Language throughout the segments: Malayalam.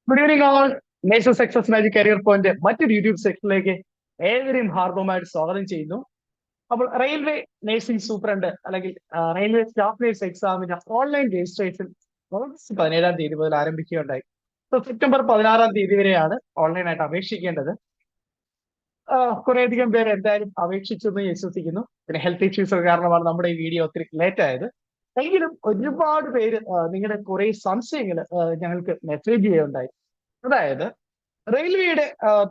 Good evening all. Nation success magic career point മറ്റൊരു യൂട്യൂബ് സെക്ഷനിലേക്ക് ഏവരെയും ഹാർദവമായിട്ട് സ്വാഗതം ചെയ്യുന്നു. അപ്പോൾ റെയിൽവേ നേഴ്സിംഗ് സൂപ്രണ്ട് അല്ലെങ്കിൽ റെയിൽവേ സ്റ്റാഫ് നേഴ്സ് എക്സാമിന് ഓൺലൈൻ രജിസ്ട്രേഷൻ ഓഗസ്റ്റ് 17 തീയതി മുതൽ ആരംഭിക്കുകയുണ്ടായി. സെപ്റ്റംബർ 16 വരെയാണ് ഓൺലൈനായിട്ട് അപേക്ഷിക്കേണ്ടത്. കുറേയധികം പേര് എന്തായാലും അപേക്ഷിച്ചെന്ന് വിശ്വസിക്കുന്നു. പിന്നെ ഹെൽത്ത് ഇഷ്യൂസ് കാരണമാണ് നമ്മുടെ ഈ വീഡിയോ ഒത്തിരി ലേറ്റ് ആയത്. എങ്കിലും ഒരുപാട് പേര് നിങ്ങളുടെ കുറെ സംശയങ്ങൾ ഞങ്ങൾക്ക് മെസ്സേജ് ചെയ്യുകയുണ്ടായി. അതായത് റെയിൽവേയുടെ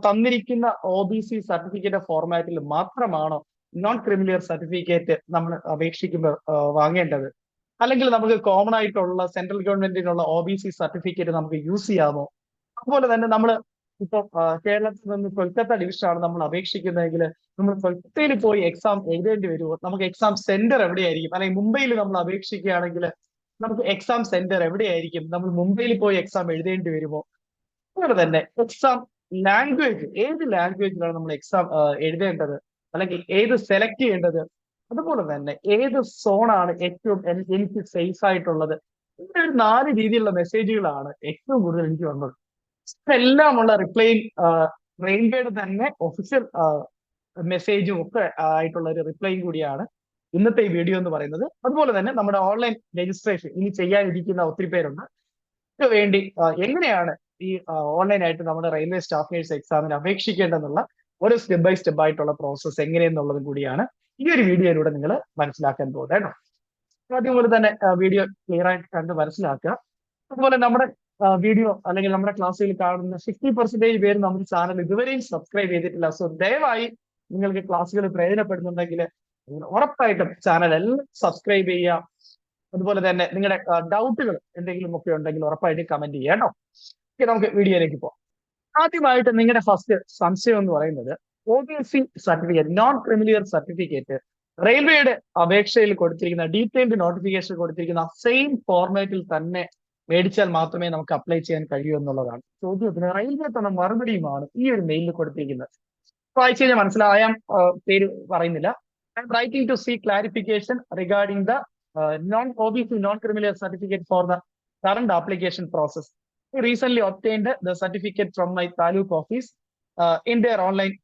തന്നിരിക്കുന്ന OBC സർട്ടിഫിക്കറ്റ് ഫോർമാറ്റിൽ മാത്രമാണോ നോൺ ക്രിമിലിയർ സർട്ടിഫിക്കറ്റ് നമ്മൾ അപേക്ഷിക്കുമ്പോൾ വാങ്ങേണ്ടത്, അല്ലെങ്കിൽ നമുക്ക് കോമൺ ആയിട്ടുള്ള സെൻട്രൽ ഗവൺമെന്റിനുള്ള OBC സർട്ടിഫിക്കറ്റ് നമുക്ക് യൂസ് ചെയ്യാമോ? അതുപോലെ തന്നെ നമ്മൾ ഇപ്പൊ കേരളത്തിൽ നിന്ന് കൊൽക്കത്ത ഡിവിഷനാണ് നമ്മൾ അപേക്ഷിക്കുന്നതെങ്കിൽ നമ്മൾ കൊൽക്കത്തയിൽ പോയി എക്സാം എഴുതേണ്ടി വരുമോ? നമുക്ക് എക്സാം സെന്റർ എവിടെയായിരിക്കും? അല്ലെങ്കിൽ മുംബൈയിൽ നമ്മൾ അപേക്ഷിക്കുകയാണെങ്കിൽ നമുക്ക് എക്സാം സെന്റർ എവിടെയായിരിക്കും? നമ്മൾ മുംബൈയിൽ പോയി എക്സാം എഴുതേണ്ടി വരുമോ? അതുപോലെ തന്നെ എക്സാം ലാംഗ്വേജ്, ഏത് ലാംഗ്വേജിലാണ് നമ്മൾ എക്സാം എഴുതേണ്ടത്, അല്ലെങ്കിൽ ഏത് സെലക്ട് ചെയ്യേണ്ടത്? അതുപോലെ തന്നെ ഏത് സോണാണ് ഏറ്റവും എനിക്ക് സേഫ് ആയിട്ടുള്ളത്? ഇങ്ങനെ ഒരു 4 രീതിയിലുള്ള മെസ്സേജുകളാണ് ഏറ്റവും കൂടുതൽ എനിക്ക് വന്നത്. ഇതെല്ലാമുള്ള റിപ്ലൈയും റെയിൽവേയുടെ തന്നെ ഒഫീഷ്യൽ മെസ്സേജും ഒക്കെ ആയിട്ടുള്ള ഒരു റിപ്ലൈയും കൂടിയാണ് ഇന്നത്തെ ഈ വീഡിയോ എന്ന് പറയുന്നത്. അതുപോലെ തന്നെ നമ്മുടെ ഓൺലൈൻ രജിസ്ട്രേഷൻ ഇനി ചെയ്യാനിരിക്കുന്ന ഒത്തിരി പേരുണ്ട്. ഇതിനു വേണ്ടി എങ്ങനെയാണ് ഈ ഓൺലൈനായിട്ട് നമ്മുടെ റെയിൽവേ സ്റ്റാഫ് നേഴ്സ് എക്സാമിന് അപേക്ഷിക്കേണ്ടതെന്നുള്ള ഒരു സ്റ്റെപ്പ് ബൈ സ്റ്റെപ്പ് ആയിട്ടുള്ള പ്രോസസ്സ് എങ്ങനെയെന്നുള്ളതും കൂടിയാണ് ഈ ഒരു വീഡിയോയിലൂടെ നിങ്ങൾ മനസ്സിലാക്കാൻ പോകുന്നത് കേട്ടോ. ആദ്യം പോലെ തന്നെ വീഡിയോ ക്ലിയർ ആയിട്ട് കണ്ട് മനസ്സിലാക്കുക. അതുപോലെ നമ്മുടെ വീഡിയോ അല്ലെങ്കിൽ നമ്മുടെ ക്ലാസ്സുകൾ കാണുന്ന 60% പേര് നമ്മുടെ ചാനൽ ഇതുവരെയും സബ്സ്ക്രൈബ് ചെയ്തിട്ടില്ല. സോ ദയവായി നിങ്ങൾക്ക് ക്ലാസ്സുകൾ പ്രയോജനപ്പെടുന്നുണ്ടെങ്കിൽ ഉറപ്പായിട്ടും ചാനൽ എല്ലാം സബ്സ്ക്രൈബ് ചെയ്യുക. അതുപോലെ തന്നെ നിങ്ങളുടെ ഡൗട്ടുകൾ എന്തെങ്കിലും ഒക്കെ ഉണ്ടെങ്കിൽ ഉറപ്പായിട്ട് കമന്റ് ചെയ്യാം കേട്ടോ. നമുക്ക് വീഡിയോയിലേക്ക് പോകാം. ആദ്യമായിട്ട് നിങ്ങളുടെ ഫസ്റ്റ് സംശയം എന്ന് പറയുന്നത് OBC certificate, non creamy layer certificate റെയിൽവേയുടെ അപേക്ഷയിൽ കൊടുത്തിരിക്കുന്ന ഡീറ്റെയിൽഡ് നോട്ടിഫിക്കേഷൻ കൊടുത്തിരിക്കുന്ന സെയിം ഫോർമാറ്റിൽ തന്നെ മേടിച്ചാൽ മാത്രമേ നമുക്ക് അപ്ലൈ ചെയ്യാൻ കഴിയൂ എന്നുള്ളതാണ് ചോദ്യത്തിന് റെയിൽവേ തന്ന മറുപടിയുമാണ് ഈ ഒരു മെയിലിൽ കൊടുത്തിരിക്കുന്നത്. വായിച്ചു കഴിഞ്ഞാൽ മനസ്സിലായാം, പേര് പറയുന്നില്ല. I am writing to see clarification regarding the OBC non-criminal certificate for the current application process. I recently obtained the certificate from my taluk office in their online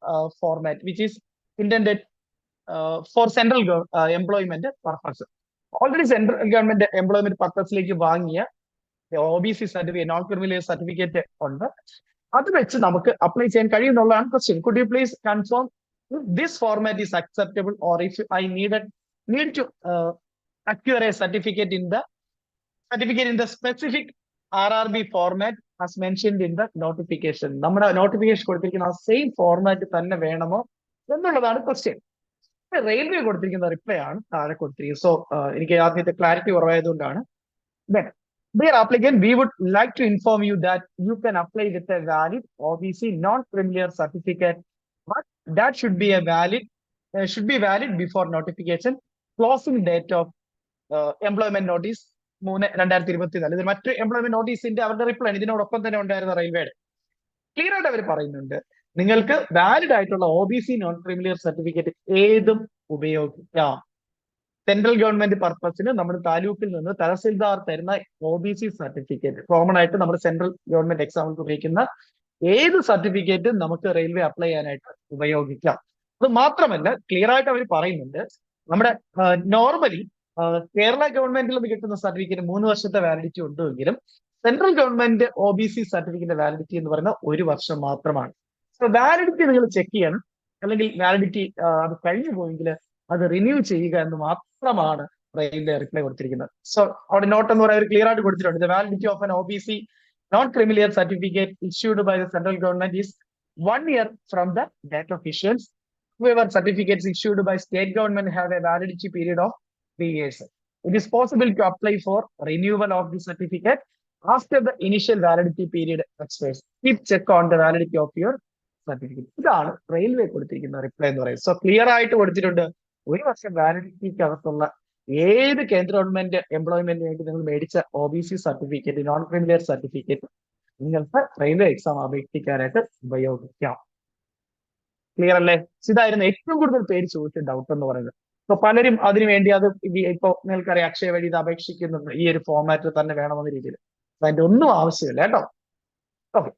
format, which is intended for central employment purpose. Already central government employment പർപ്പസിലേക്ക് വാങ്ങിയ OBC certificate, non criminal certificate ഉണ്ട്. അത് വെച്ച് നമുക്ക് അപ്ലൈ ചെയ്യാൻ കഴിയുന്നുള്ളതാണ് question. Could you please confirm this format is acceptable or if I need to acquire a certificate in the specific RRB format as mentioned in the notification. നമ്മുടെ നോട്ടിഫിക്കേഷൻ കൊടുത്തിരിക്കുന്ന ആ സെയിം ഫോർമാറ്റ് തന്നെ വേണമോ എന്നുള്ളതാണ് ക്വസ്റ്റ്യൻ. റെയിൽവേ കൊടുത്തിരിക്കുന്ന റിപ്ലൈ ആണ് താഴെ കൊടുത്തിരിക്കുന്നത്. സോ എനിക്ക് ആദ്യത്തെ clarity കുറവായതുകൊണ്ടാണ്. Dear applicant, we would like to inform you that you can apply with a valid OBC non-criminal certificate, but that should be valid before notification. Closing date of employment notice 3/2024. ഇത് മറ്റു എംപ്ലോയ്മെന്റ് നോട്ടീസിന്റെ അവരുടെ റിപ്ലൈ ഇതിനോടൊപ്പം തന്നെ ഉണ്ടായിരുന്ന റെയിൽവേയുടെ ക്ലിയർ ആയിട്ട് അവർ പറയുന്നുണ്ട്, നിങ്ങൾക്ക് വാലിഡ് ആയിട്ടുള്ള OBC നോൺ ക്രിമിനൽ സർട്ടിഫിക്കറ്റ് ഏതും ഉപയോഗിക്കാം. സെൻട്രൽ ഗവൺമെന്റ് പർപ്പസിന് നമ്മുടെ താലൂക്കിൽ നിന്ന് തഹസിൽദാർ തരുന്ന OBC സർട്ടിഫിക്കറ്റ്, കോമൺ ആയിട്ട് നമ്മുടെ സെൻട്രൽ ഗവൺമെന്റ് എക്സാമിൽ ഉപയോഗിക്കുന്ന ഏത് സർട്ടിഫിക്കറ്റും നമുക്ക് റെയിൽവേ അപ്ലൈ ചെയ്യാനായിട്ട് ഉപയോഗിക്കാം. അത് മാത്രമല്ല ക്ലിയർ ആയിട്ട് അവർ പറയുന്നുണ്ട്, നമ്മുടെ നോർമലി കേരള ഗവൺമെന്റിൽ നിന്ന് കിട്ടുന്ന സർട്ടിഫിക്കറ്റ് 3 വർഷത്തെ വാലിഡിറ്റി ഉണ്ടെങ്കിലും സെൻട്രൽ ഗവൺമെന്റ് OBC സർട്ടിഫിക്കറ്റിന്റെ വാലിഡിറ്റി എന്ന് പറയുന്നത് 1 വർഷം മാത്രമാണ്. സോ വാലിഡിറ്റി നിങ്ങൾ ചെക്ക് ചെയ്യണം, അല്ലെങ്കിൽ വാലിഡിറ്റി അത് കഴിഞ്ഞു പോയെങ്കിൽ അത് റിന്യൂ ചെയ്യുക എന്ന് മാത്രമാണ് റെയിൽവേ റിപ്ലൈ കൊടുത്തിരിക്കുന്നത്. സോ അവിടെ നോട്ട് എന്ന് പറയുന്നത് ക്ലിയർ ആയിട്ട് കൊടുത്തിട്ടുണ്ട്. The validity of an OBC non criminal certificate issued by the central government is 1 year from the date of issuance. However, certificates issued by state government have a validity period of 3 years. It is possible to apply for renewal of the certificate after the initial validity period expires. Keep check on the validity of your certificate. ഇതാണ് റെയിൽവേ കൊടുത്തിരിക്കുന്ന റിപ്ലൈ എന്ന് പറയുന്നത്. സോ ക്ലിയർ ആയിട്ട് കൊടുത്തിട്ടുണ്ട്, 1 വർഷം വാലിഡിറ്റിക്ക് അകത്തുള്ള ഏത് കേന്ദ്ര ഗവൺമെന്റ് എംപ്ലോയ്മെന്റിന് വേണ്ടി നിങ്ങൾ മേടിച്ച OBC certificate, non criminal certificate നിങ്ങൾക്ക് റെയിൽവേ എക്സാം അപേക്ഷിക്കാനായിട്ട് ഉപയോഗിക്കാം. ക്ലിയർ അല്ലേ? ഇതായിരുന്നു ഏറ്റവും കൂടുതൽ പേര് ചോദിച്ച ഡൗട്ട് എന്ന് പറയുന്നത്. അപ്പൊ പലരും അതിനുവേണ്ടി അത് ഇപ്പൊ നിങ്ങൾക്കറിയാം അക്ഷയ വഴി ഇത് അപേക്ഷിക്കുന്നുണ്ട് ഈ ഒരു ഫോർമാറ്റിൽ തന്നെ വേണമെന്ന രീതിയിൽ. അതിന്റെ ഒന്നും ആവശ്യമില്ല കേട്ടോ. ഓക്കെ.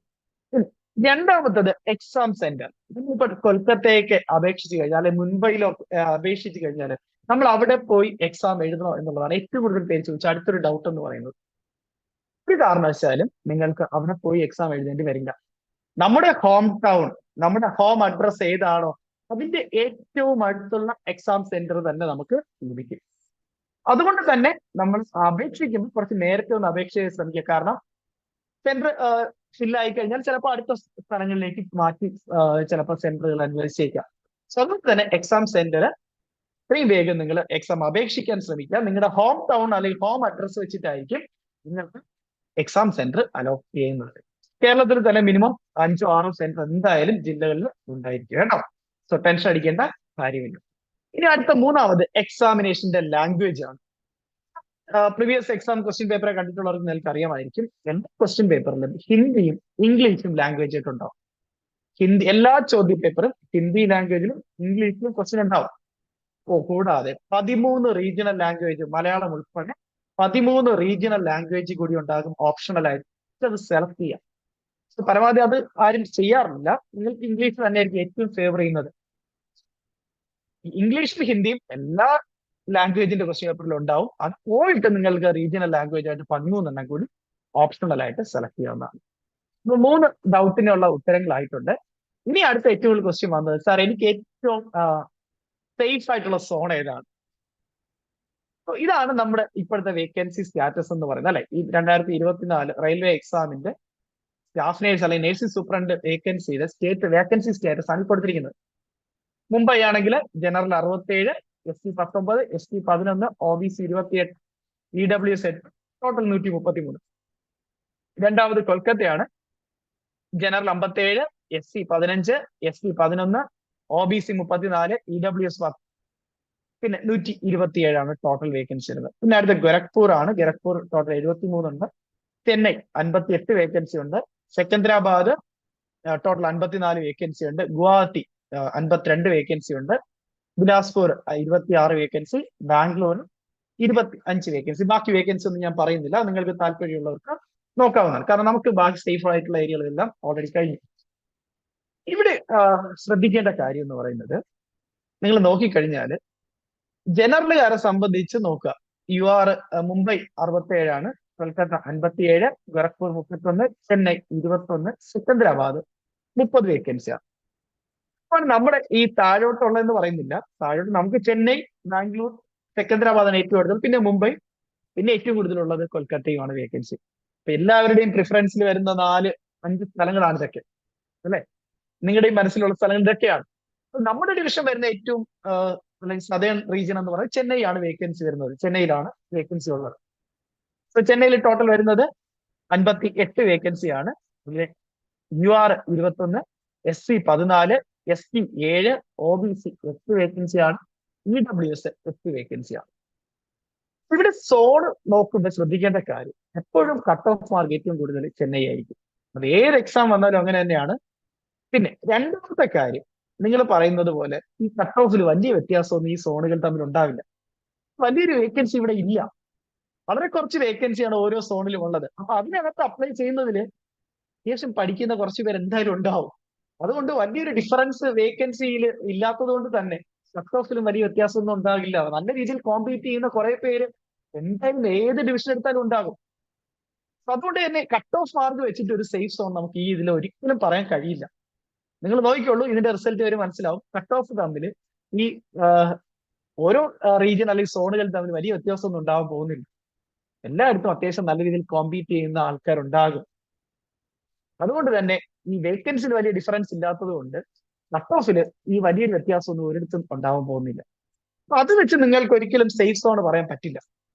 രണ്ടാമത്തത് എക്സാം സെന്റർ. ഇപ്പൊ കൊൽക്കത്തയൊക്കെ അപേക്ഷിച്ച് കഴിഞ്ഞാൽ, അല്ലെങ്കിൽ മുംബൈയിലോ അപേക്ഷിച്ച് കഴിഞ്ഞാൽ നമ്മൾ അവിടെ പോയി എക്സാം എഴുതണോ എന്നുള്ളതാണ് ഏറ്റവും കൂടുതൽ പേര് ചോദിച്ച അടുത്തൊരു ഡൗട്ട് എന്ന് പറയുന്നത്. ഒരു കാരണവശാലും നിങ്ങൾക്ക് അവിടെ പോയി എക്സാം എഴുതേണ്ടി വരില്ല. നമ്മുടെ ഹോം ടൗൺ, നമ്മുടെ ഹോം അഡ്രസ് ഏതാണോ അതിന്റെ ഏറ്റവും അടുത്തുള്ള എക്സാം സെന്റർ തന്നെ നമുക്ക് ലഭിക്കും. അതുകൊണ്ട് തന്നെ നമ്മൾ അപേക്ഷിക്കുമ്പോൾ കുറച്ച് നേരത്തെ ഒന്ന് അപേക്ഷിക്കാൻ ശ്രമിക്കുക. കാരണം സെന്റർ ഫില്ലായി കഴിഞ്ഞാൽ ചിലപ്പോൾ അടുത്ത സ്ഥലങ്ങളിലേക്ക് മാറ്റി ചിലപ്പോൾ സെന്ററുകൾ അനുവദിച്ചേക്കാം. സോ അതുകൊണ്ട് തന്നെ എക്സാം സെന്റർ ഇത്രയും വേഗം നിങ്ങൾ എക്സാം അപേക്ഷിക്കാൻ ശ്രമിക്കുക. നിങ്ങളുടെ ഹോം ടൗൺ അല്ലെങ്കിൽ ഹോം അഡ്രസ് വെച്ചിട്ടായിരിക്കും നിങ്ങൾക്ക് എക്സാം സെന്റർ അലോട്ട് ചെയ്യുന്നത്. കേരളത്തിൽ തന്നെ മിനിമം 5 6 സെന്റർ എന്തായാലും ജില്ലകളിൽ ഉണ്ടായിരിക്കും കേട്ടോ. സോ ടെൻഷൻ അടിക്കേണ്ട കാര്യമില്ല. ഇനി അടുത്ത മൂന്നാമത് എക്സാമിനേഷന്റെ ലാംഗ്വേജ് ആണ്. പ്രീവിയസ് എക്സാം ക്വസ്റ്റ്യൻ പേപ്പറെ കണ്ടിട്ടുള്ളവർക്ക് നിങ്ങൾക്ക് അറിയാമായിരിക്കും, എല്ലാ ക്വസ്റ്റ്യൻ പേപ്പറിലും ഹിന്ദിയും ഇംഗ്ലീഷും ലാംഗ്വേജ് ആയിട്ട് ഉണ്ടാവും. എല്ലാ ചോദ്യ പേപ്പറും ഹിന്ദി ലാംഗ്വേജിലും ഇംഗ്ലീഷിലും ക്വസ്റ്റ്യൻ ഉണ്ടാവും. കൂടാതെ 13 റീജിയണൽ ലാംഗ്വേജ്, മലയാളം ഉൾപ്പെടെ 13 റീജിയണൽ ലാംഗ്വേജ് കൂടി ഉണ്ടാകും ഓപ്ഷണൽ ആയിട്ട്. അത് സെലക്ട് ചെയ്യാം. പരമാവധി അത് ആരും ചെയ്യാറില്ല. നിങ്ങൾക്ക് ഇംഗ്ലീഷ് തന്നെയായിരിക്കും ഏറ്റവും ഫേവർ ചെയ്യുന്നത്. ഇംഗ്ലീഷും ഹിന്ദിയും എല്ലാ ലാംഗ്വേജിന്റെ ക്വസ്റ്റ്യൻ പേപ്പറിൽ ഉണ്ടാവും. അത് പോയിട്ട് നിങ്ങൾക്ക് റീജിയണൽ ലാംഗ്വേജ് ആയിട്ട് 13 കൂടി ഓപ്ഷണൽ ആയിട്ട് സെലക്ട് ചെയ്യാവുന്നതാണ്. ഇപ്പൊ 3 ഡൗട്ടിനുള്ള ഉത്തരങ്ങളായിട്ടുണ്ട്. ഇനി അടുത്ത ഏറ്റവും കൂടുതൽ ക്വസ്റ്റ്യൻ വന്നത്, സാർ എനിക്ക് ഏറ്റവും സേഫ് ആയിട്ടുള്ള സോൺ ഏതാണ്? ഇതാണ് നമ്മുടെ ഇപ്പോഴത്തെ വേക്കൻസി സ്റ്റാറ്റസ് എന്ന് പറയുന്നത് അല്ലെ. ഈ 2024 റെയിൽവേ എക്സാമിന്റെ സ്റ്റാഫ് നേഴ്സ് അല്ലെങ്കിൽ നേഴ്സിംഗ് സൂപ്രണ്ട് വേക്കൻസിയുടെ സ്റ്റേറ്റ് വേക്കൻസി സ്റ്റാറ്റസ് ആണ് കൊടുത്തിരിക്കുന്നത്. മുംബൈ ആണെങ്കിൽ general 67, SC 19, ST 11, OBC 28, EWS 8, total 133. രണ്ടാമത് കൊൽക്കത്തയാണ്, general 57, SC 15, ST 11, OBC 34, EWS 10, പിന്നെ 127 ടോട്ടൽ വേക്കൻസി ഉള്ളത്. പിന്നെ അടുത്ത ഗോരഖ്പൂർ ആണ്. ഗോരഖ്പൂർ ടോട്ടൽ 73 ഉണ്ട്. ചെന്നൈ 58 വേക്കൻസി ഉണ്ട്. സെക്കന്ദരാബാദ് ടോട്ടൽ 54 വേക്കൻസി ഉണ്ട്. ഗുവാഹത്തി 52 വേക്കൻസി ഉണ്ട്. ബിലാസ്പൂർ 26 വേക്കൻസി. ബാംഗ്ലൂർ 25 വേക്കൻസി. ബാക്കി വേക്കൻസി ഒന്നും ഞാൻ പറയുന്നില്ല, നിങ്ങൾക്ക് താല്പര്യമുള്ളവർക്ക് നോക്കാവുന്നതാണ്. കാരണം നമുക്ക് ബാക്കി സേഫ് ആയിട്ടുള്ള ഏരിയകളെല്ലാം ഓൾറെഡി കഴിഞ്ഞു. ഇവിടെ ശ്രദ്ധിക്കേണ്ട കാര്യം എന്ന് പറയുന്നത്, നിങ്ങൾ നോക്കിക്കഴിഞ്ഞാൽ ജനറലുകാരെ സംബന്ധിച്ച് നോക്കുക. മുംബൈ 67 ആണ്, കൊൽക്കത്ത 57, ഗോരഖ്പൂർ 31, ചെന്നൈ 21, സെക്കന്ദരാബാദ് 30 വേക്കൻസിയാണ്. അപ്പോൾ നമ്മുടെ ഈ താഴോട്ടുള്ളതെന്ന് പറയുന്നില്ല, താഴോട്ട് നമുക്ക് ചെന്നൈ, ബാംഗ്ലൂർ, സെക്കന്ദരാബാദാണ് ഏറ്റവും കൂടുതൽ, പിന്നെ മുംബൈ, പിന്നെ ഏറ്റവും കൂടുതലുള്ളത് കൊൽക്കത്തയുമാണ് വേക്കൻസി. അപ്പൊ എല്ലാവരുടെയും പ്രിഫറൻസിൽ വരുന്ന 4-5 സ്ഥലങ്ങളാണ് ഇതൊക്കെ അല്ലെ. നിങ്ങളുടെയും മനസ്സിലുള്ള സ്ഥലങ്ങൾ ഇതൊക്കെയാണ്. നമ്മുടെ ഡിവിഷൻ വരുന്ന ഏറ്റവും സദേൺ റീജിയൻ എന്ന് പറയുന്നത് ചെന്നൈയാണ് വേക്കൻസി വരുന്നത്. ചെന്നൈയിലാണ് വേക്കൻസി ഉള്ളത്. സോ ചെന്നൈയിൽ ടോട്ടൽ വരുന്നത് 58 വേക്കൻസിയാണ്. UR 21, SC 14, ST 7, OBC 8 വേക്കൻസിയാണ്. EWS 8 വേക്കൻസിയാണ്. ഇവിടെ സോൺ നോക്കുമ്പോൾ ശ്രദ്ധിക്കേണ്ട കാര്യം, എപ്പോഴും കട്ട് ഓഫ് മാർക്ക് ഏറ്റവും കൂടുതൽ ചെന്നൈ ആയിരിക്കും. അത് ഏത് എക്സാം വന്നാലും അങ്ങനെ തന്നെയാണ്. പിന്നെ രണ്ടാമത്തെ കാര്യം, നിങ്ങൾ പറയുന്നത് പോലെ ഈ കട്ട് ഓഫിൽ വലിയ വ്യത്യാസമൊന്നും ഈ സോണുകൾ തമ്മിൽ ഉണ്ടാവില്ല. വലിയൊരു വേക്കൻസി ഇവിടെ ഇല്ല. വളരെ കുറച്ച് വേക്കൻസിയാണ് ഓരോ സോണിലും ഉള്ളത്. അപ്പൊ അതിനകത്ത് അപ്ലൈ ചെയ്യുന്നതിൽ അത്യാവശ്യം പഠിക്കുന്ന കുറച്ച് പേര് എന്തായാലും ഉണ്ടാവും. അതുകൊണ്ട് വലിയൊരു ഡിഫറൻസ് വേക്കൻസിയിൽ ഇല്ലാത്തത് കൊണ്ട് തന്നെ കട്ട് ഓഫിലും വലിയ വ്യത്യാസമൊന്നും ഉണ്ടാകില്ല. നല്ല രീതിയിൽ കോമ്പീറ്റ് ചെയ്യുന്ന കുറെ പേര് എന്തായാലും ഏത് ഡിവിഷൻ എടുത്താലും ഉണ്ടാകും. അതുകൊണ്ട് തന്നെ കട്ട് ഓഫ് മാർക്ക് വെച്ചിട്ട് ഒരു സേഫ് സോൺ നമുക്ക് ഈ ഇതിൽ ഒരിക്കലും പറയാൻ കഴിയില്ല. നിങ്ങൾ നോക്കിക്കോളൂ, ഇതിന്റെ റിസൾട്ട് വരെ മനസ്സിലാവും. കട്ട് ഓഫ് തമ്മിൽ ഈ ഓരോ റീജിയൻ അല്ലെങ്കിൽ സോണുകൾ തമ്മിൽ വലിയ വ്യത്യാസമൊന്നും ഉണ്ടാകാൻ പോകുന്നില്ല. എല്ലായിടത്തും അത്യാവശ്യം നല്ല രീതിയിൽ കോമ്പീറ്റ് ചെയ്യുന്ന ആൾക്കാരുണ്ടാകും. അതുകൊണ്ട് തന്നെ ഈ വേക്കൻസിയിൽ വലിയ ഡിഫറൻസ് ഇല്ലാത്തത് കൊണ്ട് കട്ട് ഓഫിൽ ഈ വലിയൊരു വ്യത്യാസമൊന്നും ഒരിടത്തും ഉണ്ടാവാൻ പോകുന്നില്ല. അപ്പൊ അത് വെച്ച് നിങ്ങൾക്ക് ഒരിക്കലും സേഫ് സോൺ പറയാൻ പറ്റില്ല.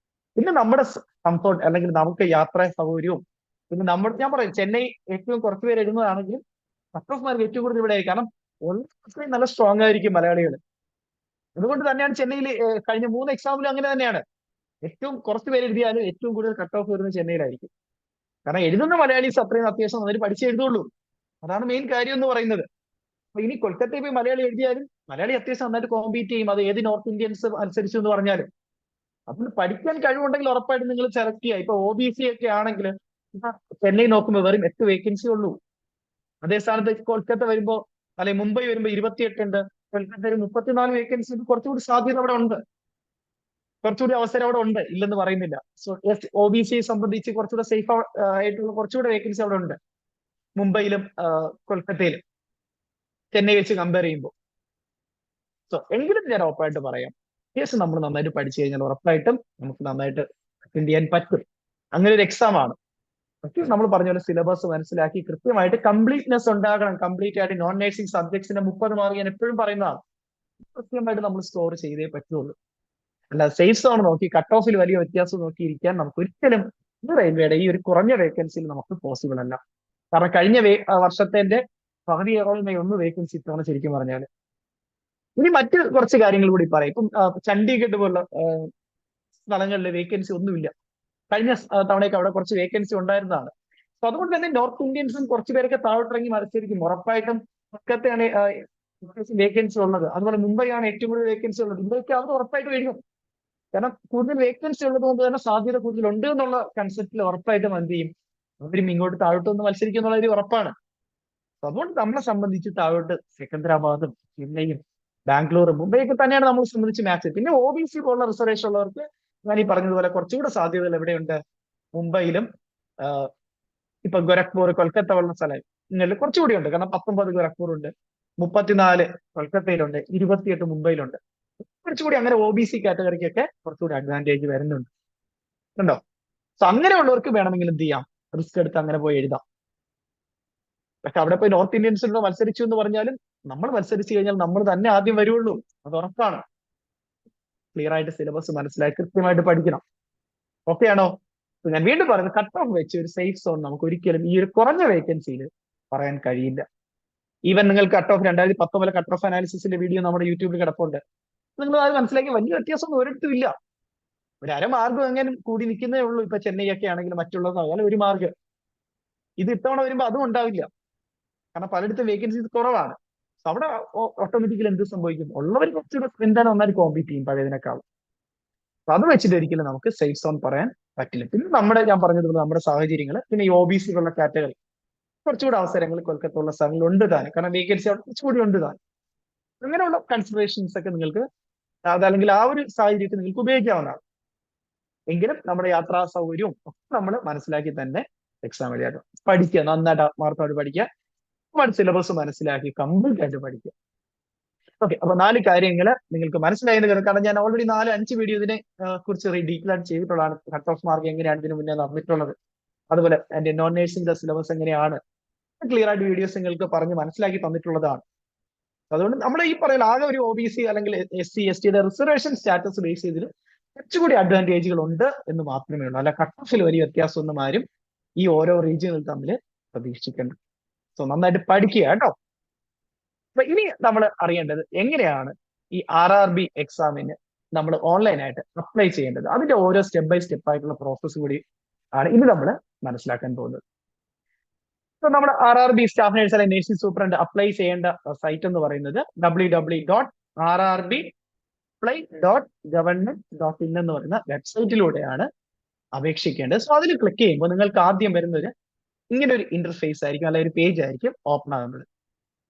പിന്നെ നമ്മുടെ കംഫോർട്ട് അല്ലെങ്കിൽ നമുക്ക് യാത്രാ സൗകര്യവും, പിന്നെ ഞാൻ പറയും ചെന്നൈ ഏറ്റവും കുറച്ച് പേര് എഴുതുന്നതാണെങ്കിലും കട്ട് ഓഫ് മാർക്ക് ഏറ്റവും കൂടുതൽ ഇവിടെ ആയി. കാരണം അത്രയും നല്ല സ്ട്രോങ് ആയിരിക്കും മലയാളികൾ. അതുകൊണ്ട് തന്നെയാണ് ചെന്നൈയിൽ കഴിഞ്ഞ 3 എക്സാമിലും അങ്ങനെ തന്നെയാണ്. ഏറ്റവും കുറച്ച് പേര് എഴുതിയാലും ഏറ്റവും കൂടുതൽ കട്ട് ഓഫ് വരുന്നത് ചെന്നൈയിലായിരിക്കും. കാരണം എഴുതുന്ന മലയാളീസ് അത്രയും അത്യാവശ്യം അവർ പഠിച്ചേ എഴുതുള്ളൂ. അതാണ് മെയിൻ കാര്യം എന്ന് പറയുന്നത്. അപ്പൊ ഇനി കൊൽക്കത്തയിൽ പോയി മലയാളി എഴുതിയാലും മലയാളി അത്യാവശ്യം നന്നായിട്ട് കോമ്പീറ്റ് ചെയ്യും. അത് ഏത് നോർത്ത് ഇന്ത്യൻസ് അനുസരിച്ച് എന്ന് പറഞ്ഞാലും. അപ്പോൾ പഠിക്കാൻ കഴിവുണ്ടെങ്കിൽ ഉറപ്പായിട്ടും നിങ്ങൾ സെലക്ട് ചെയ്യുക. ഇപ്പൊ OBC ഒക്കെ ആണെങ്കിൽ ചെന്നൈ നോക്കുമ്പോൾ വെറും 8 വേക്കൻസി ഉള്ളൂ. അതേ സ്ഥാനത്ത് കൊൽക്കത്ത വരുമ്പോ അല്ലെങ്കിൽ മുംബൈ വരുമ്പോ 28 ഉണ്ട്. കൊൽക്കത്തയിൽ 34 വേക്കൻസി. കുറച്ചുകൂടി സാധ്യത അവിടെ ഉണ്ട്, കുറച്ചുകൂടി അവസരം അവിടെ ഉണ്ട്, ഇല്ലെന്ന് പറയുന്നില്ല. സോ OBC സംബന്ധിച്ച് കുറച്ചുകൂടെ സേഫ് ആയിട്ടുള്ള കുറച്ചുകൂടെ വേക്കൻസി അവിടെ ഉണ്ട്, മുംബൈയിലും കൊൽക്കത്തയിലും ചെന്നൈ വെച്ച് കമ്പയർ ചെയ്യുമ്പോൾ. സോ എങ്കിലും ഞാൻ ഉറപ്പായിട്ട് പറയാം, കേസ് നമ്മൾ നന്നായിട്ട് പഠിച്ചു കഴിഞ്ഞാൽ ഉറപ്പായിട്ടും നമുക്ക് നന്നായിട്ട് അറ്റൻഡ് ചെയ്യാൻ പറ്റും. അങ്ങനെ ഒരു എക്സാം ആണ്. നമ്മൾ പറഞ്ഞ പോലെ സിലബസ് മനസ്സിലാക്കി കൃത്യമായിട്ട് കംപ്ലീറ്റ്നെസ് ഉണ്ടാകണം. കംപ്ലീറ്റ് ആയിട്ട് നോൺ നേഴ്സിംഗ് സബ്ജക്ട്സിന്റെ 30 മാർക്ക് ഞാൻ എപ്പോഴും പറയുന്നതാണ്. കൃത്യമായിട്ട് നമ്മൾ സ്കോർ ചെയ്തേ പറ്റുള്ളൂ. അല്ല സേഫ് സോൺ നോക്കി കട്ട് ഓഫിൽ വലിയ വ്യത്യാസം നോക്കിയിരിക്കാൻ നമുക്ക് ഒരിക്കലും ഈ റെയിൽവേയുടെ ഈ ഒരു കുറഞ്ഞ വേക്കൻസിയിൽ നമുക്ക് പോസിബിൾ അല്ല. കാരണം കഴിഞ്ഞ വർഷത്തിന്റെ പകുതിയോളം 1 വേക്കൻസി ഇത്തവണ ശരിക്കും പറഞ്ഞാൽ. ഇനി മറ്റ് കുറച്ച് കാര്യങ്ങൾ കൂടി പറയാം. ഇപ്പം ചണ്ഡീഗഡ് പോലുള്ള സ്ഥലങ്ങളിൽ വേക്കൻസി ഒന്നുമില്ല. കഴിഞ്ഞ തവണയൊക്കെ അവിടെ കുറച്ച് വേക്കൻസി ഉണ്ടായിരുന്നതാണ്. അപ്പൊ അതുകൊണ്ട് തന്നെ നോർത്ത് ഇന്ത്യൻസും കുറച്ച് പേരൊക്കെ താഴോട്ടിറങ്ങി മത്സരിക്കും. ഉറപ്പായിട്ടും കൊൽക്കത്തയാണ് വേക്കൻസി ഉള്ളത്, അതുപോലെ മുംബൈ ആണ് ഏറ്റവും കൂടുതൽ വേക്കൻസി ഉള്ളത്. മുംബൈക്ക് അവർ ഉറപ്പായിട്ട് വരും. കാരണം കൂടുതൽ വേക്കൻസി ഉള്ളത് കൊണ്ട് തന്നെ സാധ്യത കൂടുതലുണ്ട് എന്നുള്ള കൺസെപ്റ്റിൽ ഉറപ്പായിട്ടും എന്ത് ചെയ്യും, അവരും ഇങ്ങോട്ട് താഴോട്ട് ഒന്ന് മത്സരിക്കും എന്നുള്ള ഒരു ഉറപ്പാണ്. അതുകൊണ്ട് നമ്മളെ സംബന്ധിച്ച് താഴോട്ട് സെക്കന്ദരാബാദും ചെന്നൈയും ബാംഗ്ലൂരും മുംബൈയൊക്കെ തന്നെയാണ് നമ്മളെ സംബന്ധിച്ച് മാച്ച്. പിന്നെ OBC പോലുള്ള റിസർവേഷൻ ഉള്ളവർക്ക് ഞാൻ ഈ പറഞ്ഞതുപോലെ കുറച്ചുകൂടെ സാധ്യതകൾ എവിടെയുണ്ട്, മുംബൈയിലും ഇപ്പൊ ഗോരഖ്പൂർ, കൊൽക്കത്ത പോലുള്ള സ്ഥലങ്ങളിൽ കുറച്ചുകൂടി ഉണ്ട്. കാരണം 19 ഗോരഖ്പൂർ ഉണ്ട്, 34 കൊൽക്കത്തയിലുണ്ട്, 28 മുംബൈയിലുണ്ട്. കുറച്ചുകൂടി അങ്ങനെ OBC കാറ്റഗറിക്കൊക്കെ കുറച്ചുകൂടി അഡ്വാൻറ്റേജ് വരുന്നുണ്ട്, കണ്ടോ. സോ അങ്ങനെയുള്ളവർക്ക് വേണമെങ്കിൽ എന്ത് ചെയ്യാം, റിസ്ക് എടുത്ത് അങ്ങനെ പോയി എഴുതാം. പക്ഷെ അവിടെ പോയി നോർത്ത് ഇന്ത്യൻസിനോട് മത്സരിച്ചു എന്ന് പറഞ്ഞാലും നമ്മൾ മത്സരിച്ചു കഴിഞ്ഞാൽ നമ്മൾ തന്നെ ആദ്യം വരുള്ളൂ, അത് ഉറപ്പാണ്. ക്ലിയർ ആയിട്ട് സിലബസ് മനസ്സിലാക്കി കൃത്യമായിട്ട് പഠിക്കണം. ഓക്കെ ആണോ? ഞാൻ വീണ്ടും പറയുന്നത്, കട്ട് ഓഫ് വെച്ച് ഒരു സേഫ് സോൺ നമുക്ക് ഒരിക്കലും ഈ ഒരു കുറഞ്ഞ വേക്കൻസിയിൽ പറയാൻ കഴിയില്ല. ഈവൻ നിങ്ങൾ കട്ട് ഓഫ് 2019 കട്ട് ഓഫ് അനാലിസിസിന്റെ വീഡിയോ നമ്മുടെ യൂട്യൂബിൽ കിടപ്പുണ്ട്. നിങ്ങൾ അത് മനസ്സിലാക്കി വലിയ വ്യത്യാസമൊന്നും ഒരിടത്തും ഇല്ല. ഒരു അരമാർഗം എങ്ങനെ കൂടി നിൽക്കുന്നേ ഉള്ളൂ. ഇപ്പൊ ചെന്നൈ ഒക്കെ ആണെങ്കിലും മറ്റുള്ളത് അങ്ങനെ ഒരു മാർഗം. ഇത് ഇത്തവണ വരുമ്പോൾ അതും ഉണ്ടാവില്ല, കാരണം പലയിടത്തും വേക്കൻസീസ് കുറവാണ്. അവിടെ ഓട്ടോമാറ്റിക്കലി എന്ത് സംഭവിക്കും, ഉള്ളവർ കുറച്ചുകൂടെ എന്താണ് നന്നായി കോമ്പീറ്റ് ചെയ്യും പഴയതിനേക്കാൾ. അപ്പൊ അത് വെച്ചിട്ട് ഒരിക്കലും നമുക്ക് സേഫ് സോൺ പറയാൻ പറ്റില്ല. പിന്നെ ഞാൻ പറഞ്ഞതുപോലെ നമ്മുടെ സാഹചര്യങ്ങൾ, പിന്നെ ഈ OBC ഉള്ള കാറ്റഗറി കുറച്ചുകൂടെ അവസരങ്ങൾ കൊൽക്കത്ത ഉള്ള സ്ഥലങ്ങളിൽ ഉണ്ട് താനും, കാരണം വേക്കൻസി അവിടെ കുറച്ചുകൂടി ഉണ്ട് താനും. അങ്ങനെയുള്ള കൺസിഡറേഷൻസ് ഒക്കെ നിങ്ങൾക്ക് അതല്ലെങ്കിൽ ആ ഒരു സാഹചര്യത്തിൽ നിങ്ങൾക്ക് ഉപയോഗിക്കാവുന്നതാണ്. എങ്കിലും നമ്മുടെ യാത്രാ സൗകര്യവും ഒക്കെ നമ്മൾ മനസ്സിലാക്കി തന്നെ എക്സാം എഴുതാം. പഠിക്കുക, നന്നായിട്ട് ആത്മാർത്ഥമായിട്ട് പഠിക്കുക, ഒരുപാട് സിലബസ് മനസ്സിലാക്കി കംപ്ലീറ്റ് ആയിട്ട് പഠിക്കുക. ഓക്കെ, അപ്പൊ 4 കാര്യങ്ങൾ നിങ്ങൾക്ക് മനസ്സിലായെന്ന് കരുതുന്നു. കാരണം ഞാൻ ഓൾറെഡി 4-5 വീഡിയോ ഇതിനെ കുറിച്ച് ഡീറ്റെയിൽ ആയിട്ട് ചെയ്തിട്ടുള്ളതാണ്. കട്ട് ഓഫ് മാർക്ക് എങ്ങനെയാണ് ഇതിന് മുന്നേ നടന്നിട്ടുള്ളത്, അതുപോലെ എന്റെ നോൺ നേഴ്സിംഗിന്റെ സിലബസ് എങ്ങനെയാണ്, ക്ലിയർ ആയിട്ട് വീഡിയോസ് നിങ്ങൾക്ക് പറഞ്ഞ് മനസ്സിലാക്കി തന്നിട്ടുള്ളതാണ്. അതുകൊണ്ട് നമ്മൾ ഈ പറയുന്ന ആകെ ഒരു OBC അല്ലെങ്കിൽ SC/STയുടെ റിസർവേഷൻ സ്റ്റാറ്റസ് ബേസ് ചെയ്തിട്ട് കുറച്ചുകൂടി അഡ്വാൻറ്റേജുകൾ ഉണ്ട് എന്ന് മാത്രമേ ഉള്ളൂ. അല്ല കട്ട് ഓഫിൽ വലിയ വ്യത്യാസമൊന്നും ആരും ഈ ഓരോ റീജിയനുകൾ തമ്മിൽ പ്രതീക്ഷിക്കേണ്ട. സോ നന്നായിട്ട് പഠിക്കുക കേട്ടോ. അപ്പൊ ഇനി നമ്മൾ അറിയേണ്ടത് എങ്ങനെയാണ് ഈ RRB എക്സാമിന് നമ്മൾ ഓൺലൈനായിട്ട് അപ്ലൈ ചെയ്യേണ്ടത്. അതിന്റെ ഓരോ സ്റ്റെപ്പ് ബൈ സ്റ്റെപ്പ് ആയിട്ടുള്ള പ്രോസസ്സ് കൂടി ആണ് ഇനി നമ്മൾ മനസ്സിലാക്കാൻ പോകുന്നത്. സോ നമ്മുടെ RRB സ്റ്റാഫ് നേഴ്സ് അല്ലെങ്കിൽ നേഴ്സിംഗ് സൂപ്രണ്ട് അപ്ലൈ ചെയ്യേണ്ട സൈറ്റ് എന്ന് പറയുന്നത് www.rrbapply.government.in എന്ന് പറയുന്ന വെബ്സൈറ്റിലൂടെയാണ് അപേക്ഷിക്കേണ്ടത്. സോ അതിൽ ക്ലിക്ക് ചെയ്യുമ്പോൾ നിങ്ങൾക്ക് ആദ്യം വരുന്നത് ഇങ്ങനെ ഒരു ഇന്റർഫേസ് ആയിരിക്കും, അല്ലെങ്കിൽ ഒരു പേജ് ആയിരിക്കും ഓപ്പൺ ആകുന്നത്.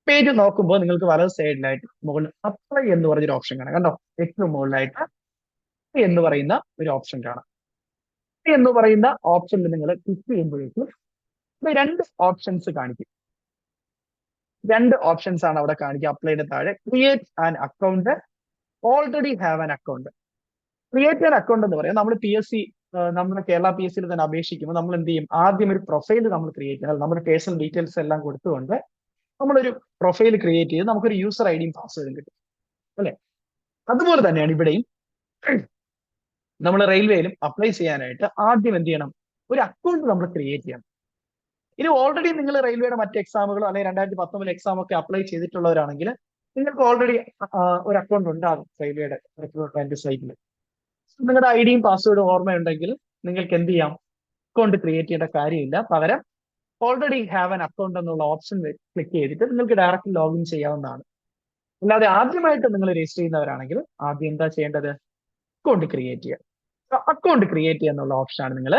പേജ് നോക്കുമ്പോൾ നിങ്ങൾക്ക് വലത് സൈഡിലായിട്ട് മുകളിൽ അപ്ലൈ എന്ന് പറഞ്ഞൊരു ഓപ്ഷൻ കാണാം, കണ്ടോ. ഏറ്റവും മുകളിലായിട്ട് അപ്ലൈ എന്ന് പറയുന്ന ഒരു ഓപ്ഷൻ കാണാം. അപ്ലൈ എന്ന് പറയുന്ന ഓപ്ഷനിൽ നിങ്ങൾ ക്ലിക്ക് ചെയ്യുമ്പോഴേക്കും 2 ഓപ്ഷൻസ് കാണിക്കും. 2 ഓപ്ഷൻസ് ആണ് അവിടെ കാണിക്കുക. അപ്ലൈയുടെ താഴെ create an account, already have an account. Create an account എന്ന് പറയാം, നമ്മൾ PSC നമ്മുടെ കേരള PSCയിൽ തന്നെ അപേക്ഷിക്കുമ്പോൾ നമ്മൾ എന്ത് ചെയ്യും, ആദ്യം ഒരു പ്രൊഫൈൽ നമ്മൾ ക്രിയേറ്റ് ചെയ്യണം. നമ്മുടെ പേഴ്സണൽ ഡീറ്റെയിൽസ് എല്ലാം കൊടുത്തുകൊണ്ട് നമ്മളൊരു പ്രൊഫൈൽ ക്രിയേറ്റ് ചെയ്ത് നമുക്കൊരു യൂസർ ID യും പാസ്വേഡും കിട്ടും, അല്ലെ. അതുപോലെ തന്നെയാണ് ഇവിടെയും നമ്മൾ റെയിൽവേയിലും അപ്ലൈ ചെയ്യാനായിട്ട് ആദ്യം എന്ത് ചെയ്യണം, ഒരു അക്കൗണ്ട് നമ്മൾ ക്രിയേറ്റ് ചെയ്യണം. ഇനി ഓൾറെഡി നിങ്ങൾ റെയിൽവേയുടെ മറ്റ് എക്സാമുകളോ അല്ലെങ്കിൽ 2019 എക്സാം ഒക്കെ അപ്ലൈ ചെയ്തിട്ടുള്ളവരാണെങ്കിൽ നിങ്ങൾക്ക് ഓൾറെഡി ഒരു അക്കൗണ്ട് ഉണ്ടാകും റെയിൽവേയുടെ റിക്രൂട്ട്മെന്റ് സൈറ്റിൽ. നിങ്ങളുടെ ID യും പാസ്വേഡും ഓർമ്മയുണ്ടെങ്കിൽ നിങ്ങൾക്ക് എന്ത് ചെയ്യാം, അക്കൗണ്ട് ക്രിയേറ്റ് ചെയ്യേണ്ട കാര്യമില്ല. പകരം ഓൾറെഡി ഹാവ് ആൻ അക്കൗണ്ട് എന്നുള്ള ഓപ്ഷൻ ക്ലിക്ക് ചെയ്തിട്ട് നിങ്ങൾക്ക് ഡയറക്റ്റ് ലോഗിൻ ചെയ്യാവുന്നതാണ്. അല്ലാതെ ആദ്യമായിട്ട് നിങ്ങൾ രജിസ്റ്റർ ചെയ്യുന്നവരാണെങ്കിൽ ആദ്യം എന്താ ചെയ്യേണ്ടത്, അക്കൗണ്ട് ക്രിയേറ്റ് ചെയ്യുക. അക്കൗണ്ട് ക്രിയേറ്റ് ചെയ്യുക എന്നുള്ള ഓപ്ഷനാണ് നിങ്ങൾ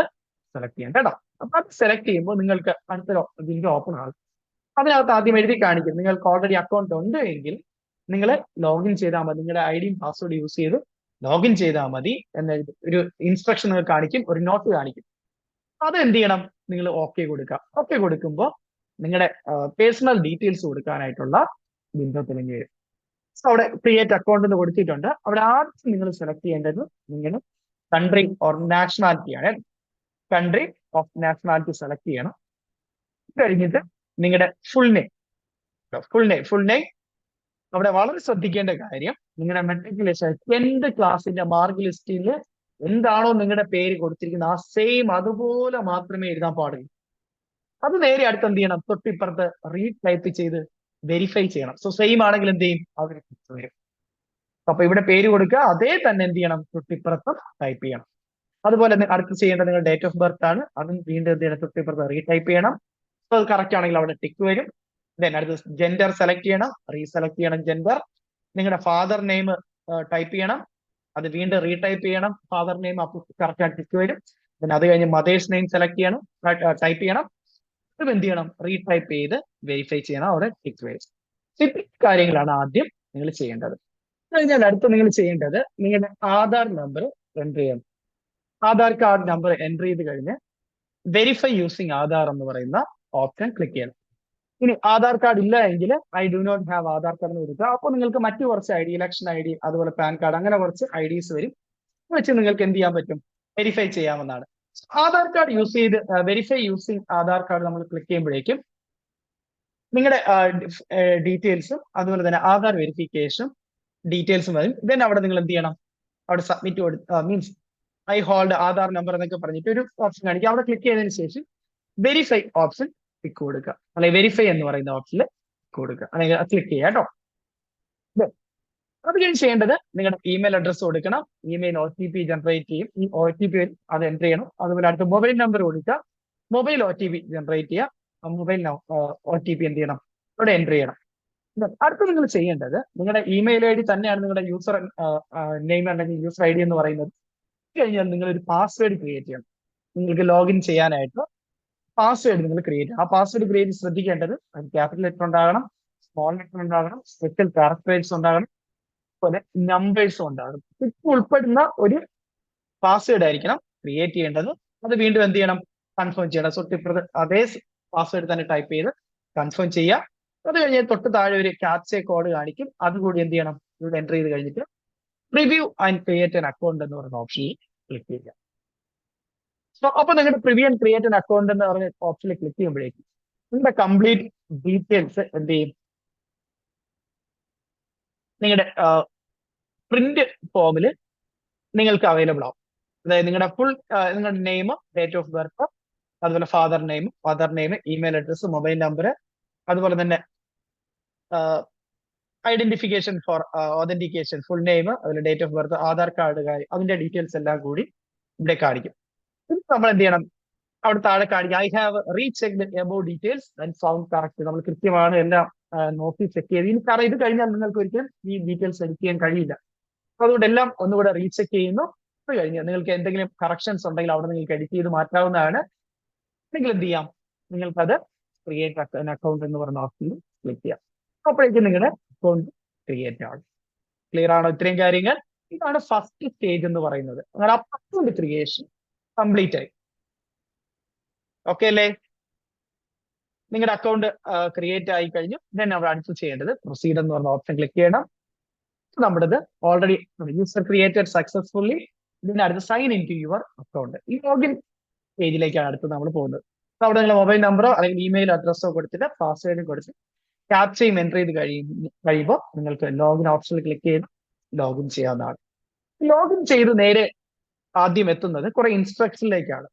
സെലക്ട് ചെയ്യാം കേട്ടോ. അപ്പൊ അത് സെലക്ട് ചെയ്യുമ്പോൾ നിങ്ങൾക്ക് അടുത്തൊരു വിൻഡോ ഓപ്പൺ ആകും. അതിനകത്ത് ആദ്യം എഴുതി കാണിക്കും നിങ്ങൾക്ക് ഓൾറെഡി അക്കൗണ്ട് ഉണ്ട് എങ്കിൽ നിങ്ങൾ ലോഗിൻ ചെയ്താൽ മതി, നിങ്ങളുടെ ഐഡിയും പാസ്വേഡ് യൂസ് ചെയ്ത് ലോഗിൻ ചെയ്താൽ മതി എന്ന ഒരു ഇൻസ്ട്രക്ഷൻ നിങ്ങൾ കാണിക്കും, ഒരു നോട്ട് കാണിക്കും. അത് എന്ത് ചെയ്യണം, നിങ്ങൾ ഓക്കെ കൊടുക്കുക. ഓക്കെ കൊടുക്കുമ്പോൾ നിങ്ങളുടെ പേഴ്സണൽ ഡീറ്റെയിൽസ് കൊടുക്കാനായിട്ടുള്ള വിൻഡോ തെളിഞ്ഞു വരും. സോ അവിടെ ക്രിയേറ്റ് അക്കൗണ്ട് എന്ന് കൊടുത്തിട്ടുണ്ട്. അവിടെ ആദ്യം നിങ്ങൾ സെലക്ട് ചെയ്യേണ്ടത് നിങ്ങൾ കൺട്രി ഓർ നാഷണാലിറ്റി ആണ്. കൺട്രി ഓഫ് നാഷണാലിറ്റി സെലക്ട് ചെയ്യണം. കഴിഞ്ഞിട്ട് നിങ്ങളുടെ ഫുൾ നെയിം അവിടെ വളരെ ശ്രദ്ധിക്കേണ്ട കാര്യം, നിങ്ങളുടെ മെട്രിക് ലിസ്റ്റ് 10th ക്ലാസ്സിന്റെ മാർക്ക് ലിസ്റ്റിൽ എന്താണോ നിങ്ങളുടെ പേര് കൊടുത്തിരിക്കുന്നത് ആ സെയിം അതുപോലെ മാത്രമേ എഴുതാൻ പാടുള്ളൂ. അത് നേരെ അടുത്ത് എന്ത് ചെയ്യണം, തൊട്ടിപ്പുറത്ത് റീടൈപ്പ് ചെയ്ത് വെരിഫൈ ചെയ്യണം. സോ സെയിം ആണെങ്കിൽ എന്ത് ചെയ്യും, അവർ വരും. അപ്പൊ ഇവിടെ പേര് കൊടുക്കുക, അതേ തന്നെ എന്ത് ചെയ്യണം, തൊട്ടിപ്പുറത്തും ടൈപ്പ് ചെയ്യണം. അതുപോലെ അടുത്ത് ചെയ്യേണ്ടത് നിങ്ങളുടെ ഡേറ്റ് ഓഫ് ബർത്ത് ആണ്. അതും വീണ്ടും എന്ത് ചെയ്യണം, തൊട്ടിപ്പുറത്ത് റീടൈപ്പ് ചെയ്യണം. സോ അത് കറക്റ്റ് ആണെങ്കിൽ അവിടെ ടിക്ക് വരും. ദെൻ അടുത്ത് ജെൻഡർ സെലക്ട് ചെയ്യണം, റീസെലക്ട് ചെയ്യണം ജെൻഡർ. നിങ്ങളുടെ ഫാദർ നെയിം ടൈപ്പ് ചെയ്യണം, അത് വീണ്ടും റീടൈപ്പ് ചെയ്യണം. ഫാദർ നെയിം അപ്പോൾ കറക്റ്റ് ആയിട്ട് ടിക്ക് വരും. പിന്നെ അത് കഴിഞ്ഞ് മദേഴ്സ് നെയിം സെലക്ട് ചെയ്യണം, ടൈപ്പ് ചെയ്യണം. ഇത് എന്ത് ചെയ്യണം, റീടൈപ്പ് ചെയ്ത് വെരിഫൈ ചെയ്യണം, അവിടെ ടിക്ക് വരും. ഇത്രയും കാര്യങ്ങളാണ് ആദ്യം നിങ്ങൾ ചെയ്യേണ്ടത്. കഴിഞ്ഞാൽ അടുത്ത് നിങ്ങൾ ചെയ്യേണ്ടത് നിങ്ങളുടെ ആധാർ നമ്പർ എൻ്റർ ചെയ്യണം. ആധാർ കാർഡ് നമ്പർ എൻ്റർ ചെയ്ത് കഴിഞ്ഞ് വെരിഫൈ യൂസിങ് ആധാർ എന്ന് പറയുന്ന ഓപ്ഷൻ ക്ലിക്ക് ചെയ്യണം. ഇനി ആധാർ കാർഡ് ഇല്ല എങ്കിൽ I do not have Aadhaar card എന്ന് കൊടുക്കുക. അപ്പോൾ നിങ്ങൾക്ക് മറ്റു കുറച്ച് I D, election I D, അതുപോലെ പാൻ കാർഡ്, അങ്ങനെ കുറച്ച് IDs വരും. വെച്ച് നിങ്ങൾക്ക് എന്ത് ചെയ്യാൻ പറ്റും, വെരിഫൈ ചെയ്യാവുന്നതാണ്. ആധാർ കാർഡ് യൂസ് ചെയ്ത് വെരിഫൈ യൂസിങ് ആധാർ കാർഡ് നമ്മൾ ക്ലിക്ക് ചെയ്യുമ്പോഴേക്കും നിങ്ങളുടെ ഡീറ്റെയിൽസും അതുപോലെ തന്നെ ആധാർ വെരിഫിക്കേഷനും ഡീറ്റെയിൽസും വരും. ദെൻ അവിടെ നിങ്ങൾ എന്ത് ചെയ്യണം, അവിടെ submit means I hold Aadhaar number എന്നൊക്കെ പറഞ്ഞിട്ട് ഒരു ഓപ്ഷൻ കാണിക്കും. അവിടെ ക്ലിക്ക് ചെയ്തതിന് ശേഷം വെരിഫൈ ഓപ്ഷൻ ക്ലിക്ക് കൊടുക്കുക, അല്ലെങ്കിൽ വെരിഫൈ എന്ന് പറയുന്ന ഓപ്ഷനിൽ കൊടുക്കുക, അല്ലെങ്കിൽ ക്ലിക്ക് ചെയ്യുക കേട്ടോ. അത് കഴിഞ്ഞ് ചെയ്യേണ്ടത് നിങ്ങളുടെ ഇമെയിൽ അഡ്രസ്സ് കൊടുക്കണം. ഇമെയിൽ OTP ജനറേറ്റ് ചെയ്യും. ഈ OTP അത് എൻ്റർ ചെയ്യണം. അതുപോലെ അടുത്ത മൊബൈൽ നമ്പർ കൊടുക്കുക, മൊബൈൽ OTP ജനറേറ്റ് ചെയ്യുക. മൊബൈൽ OTP എന്ത് ചെയ്യണം, ഇവിടെ എൻ്റർ ചെയ്യണം. അടുത്ത് നിങ്ങൾ ചെയ്യേണ്ടത് നിങ്ങളുടെ ഇമെയിൽ ID തന്നെയാണ് നിങ്ങളുടെ യൂസർ നെയിം അല്ലെങ്കിൽ യൂസർ ID എന്ന് പറയുന്നത്. കഴിഞ്ഞാൽ നിങ്ങൾ ഒരു പാസ്വേഡ് ക്രിയേറ്റ് ചെയ്യണം. നിങ്ങൾക്ക് ലോഗിൻ ചെയ്യാനായിട്ട് പാസ്വേഡ് നിങ്ങൾ ക്രിയേറ്റ് ചെയ്യണം. ആ പാസ്വേഡ് ക്രിയേറ്റ് ശ്രദ്ധിക്കേണ്ടത് ക്യാപിറ്റൽ ലെറ്റർ ഉണ്ടാകണം, സ്മോൾ ലെറ്റർ ഉണ്ടാകണം, സ്പെഷ്യൽ ക്യാരക്ടേഴ്സ് ഉണ്ടാകണം, അതുപോലെ നമ്പേഴ്സും ഉണ്ടാകണം. ഇത് ഉൾപ്പെടുന്ന ഒരു പാസ്വേഡ് ആയിരിക്കണം ക്രിയേറ്റ് ചെയ്യേണ്ടത്. അത് വീണ്ടും എന്ത് ചെയ്യണം, കൺഫേം ചെയ്യണം. തൊട്ടിപ്പുറത്ത് അതേ പാസ്വേഡ് തന്നെ ടൈപ്പ് ചെയ്ത് കൺഫേം ചെയ്യുക. അത് കഴിഞ്ഞ് തൊട്ട് താഴെ ഒരു ക്യാപ്ച കോഡ് കാണിക്കും. അതുകൂടി എന്ത് ചെയ്യണം, ഇവിടെ എൻ്റർ ചെയ്ത് കഴിഞ്ഞിട്ട് preview and create an account എന്ന് പറയുന്ന ഓപ്ഷനിൽ ക്ലിക്ക് ചെയ്യുക. സോ അപ്പൊ നിങ്ങളുടെ preview and create an account എന്ന് പറഞ്ഞ ഓപ്ഷനിൽ ക്ലിക്ക് ചെയ്യുമ്പോഴേക്കും നിങ്ങളുടെ കംപ്ലീറ്റ് ഡീറ്റെയിൽസ് എന്ത് ചെയ്യും, നിങ്ങളുടെ പ്രിന്റ് ഫോമിൽ നിങ്ങൾക്ക് അവൈലബിൾ ആവും. അതായത് നിങ്ങളുടെ ഫുൾ നിങ്ങളുടെ നെയിം, ഡേറ്റ് ഓഫ് ബർത്ത്, അതുപോലെ father name, mother name, email address, mobile number, അതുപോലെ തന്നെ identification for authentication, full name, അതുപോലെ date of birth, Aadhaar card കാര്യം, അതിന്റെ ഡീറ്റെയിൽസ് എല്ലാം കൂടി ഇവിടെ കാണിക്കും. നമ്മൾ എന്ത് ചെയ്യണം, അവിടെ താഴെ കാണിക്കും I have rechecked above details and found correct. നമ്മൾ കൃത്യമാണ് എല്ലാം നോക്കി ചെക്ക് ചെയ്ത്. ഇനി കാരണം ഇത് കഴിഞ്ഞാൽ നിങ്ങൾക്ക് ഒരിക്കലും ഈ ഡീറ്റെയിൽസ് എഡിറ്റ് ചെയ്യാൻ കഴിയില്ല. അതുകൊണ്ട് എല്ലാം ഒന്നുകൂടെ റീചെക്ക് ചെയ്യുന്നു. അത് കഴിഞ്ഞ് നിങ്ങൾക്ക് എന്തെങ്കിലും കറക്ഷൻസ് ഉണ്ടെങ്കിൽ അവിടെ നിങ്ങൾക്ക് എഡിറ്റ് ചെയ്ത് മാറ്റാവുന്നതാണ്. അല്ലെങ്കിൽ എന്ത് ചെയ്യാം, നിങ്ങൾക്കത് ക്രിയേറ്റ് ആൻ അക്കൗണ്ട് എന്ന് പറയുന്ന ഓപ്ഷനിൽ ക്ലിക്ക് ചെയ്യാം. അപ്പോഴേക്കും നിങ്ങളുടെ അക്കൗണ്ട് ക്രിയേറ്റ് ആകും. ക്ലിയർ ആണോ ഇത്രയും കാര്യങ്ങൾ? ഇതാണ് ഫസ്റ്റ് സ്റ്റേജ് എന്ന് പറയുന്നത്. നിങ്ങളുടെ അക്കൗണ്ട് ക്രിയേഷൻ കംപ്ലീറ്റ് ആയി. ഓക്കെ അല്ലേ? നിങ്ങളുടെ അക്കൗണ്ട് ക്രിയേറ്റ് ആയി കഴിഞ്ഞു. ദെൻ നമ്മൾ അടുത്ത് ചെയ്യേണ്ടത് പ്രൊസീഡ് എന്ന് പറഞ്ഞ ഓപ്ഷൻ ക്ലിക്ക് ചെയ്യണം. നമ്മുടേത് ഓൾറെഡി യൂസർ ക്രിയേറ്റഡ് സക്സസ്ഫുള്ളി. ഇതിന്റെ അടുത്ത് sign in to your account. ഈ ലോഗിൻ പേജിലേക്കാണ് അടുത്ത് നമ്മൾ പോകുന്നത്. അവിടെ നിങ്ങൾ മൊബൈൽ നമ്പറോ അല്ലെങ്കിൽ ഇമെയിൽ അഡ്രസ്സോ കൊടുത്തിട്ട് പാസ്വേഡ് കൊടുത്ത് ക്യാപ്ചയും എൻ്റർ ചെയ്ത് കഴിയുമ്പോൾ നിങ്ങൾക്ക് ലോഗിൻ ഓപ്ഷനിൽ ക്ലിക്ക് ചെയ്ത് ലോഗിൻ ചെയ്യാവുന്നതാണ്. ലോഗിൻ ചെയ്ത് നേരെ ആദ്യം എത്തുന്നത് കുറെ ഇൻസ്ട്രക്ഷനിലേക്കാണ്.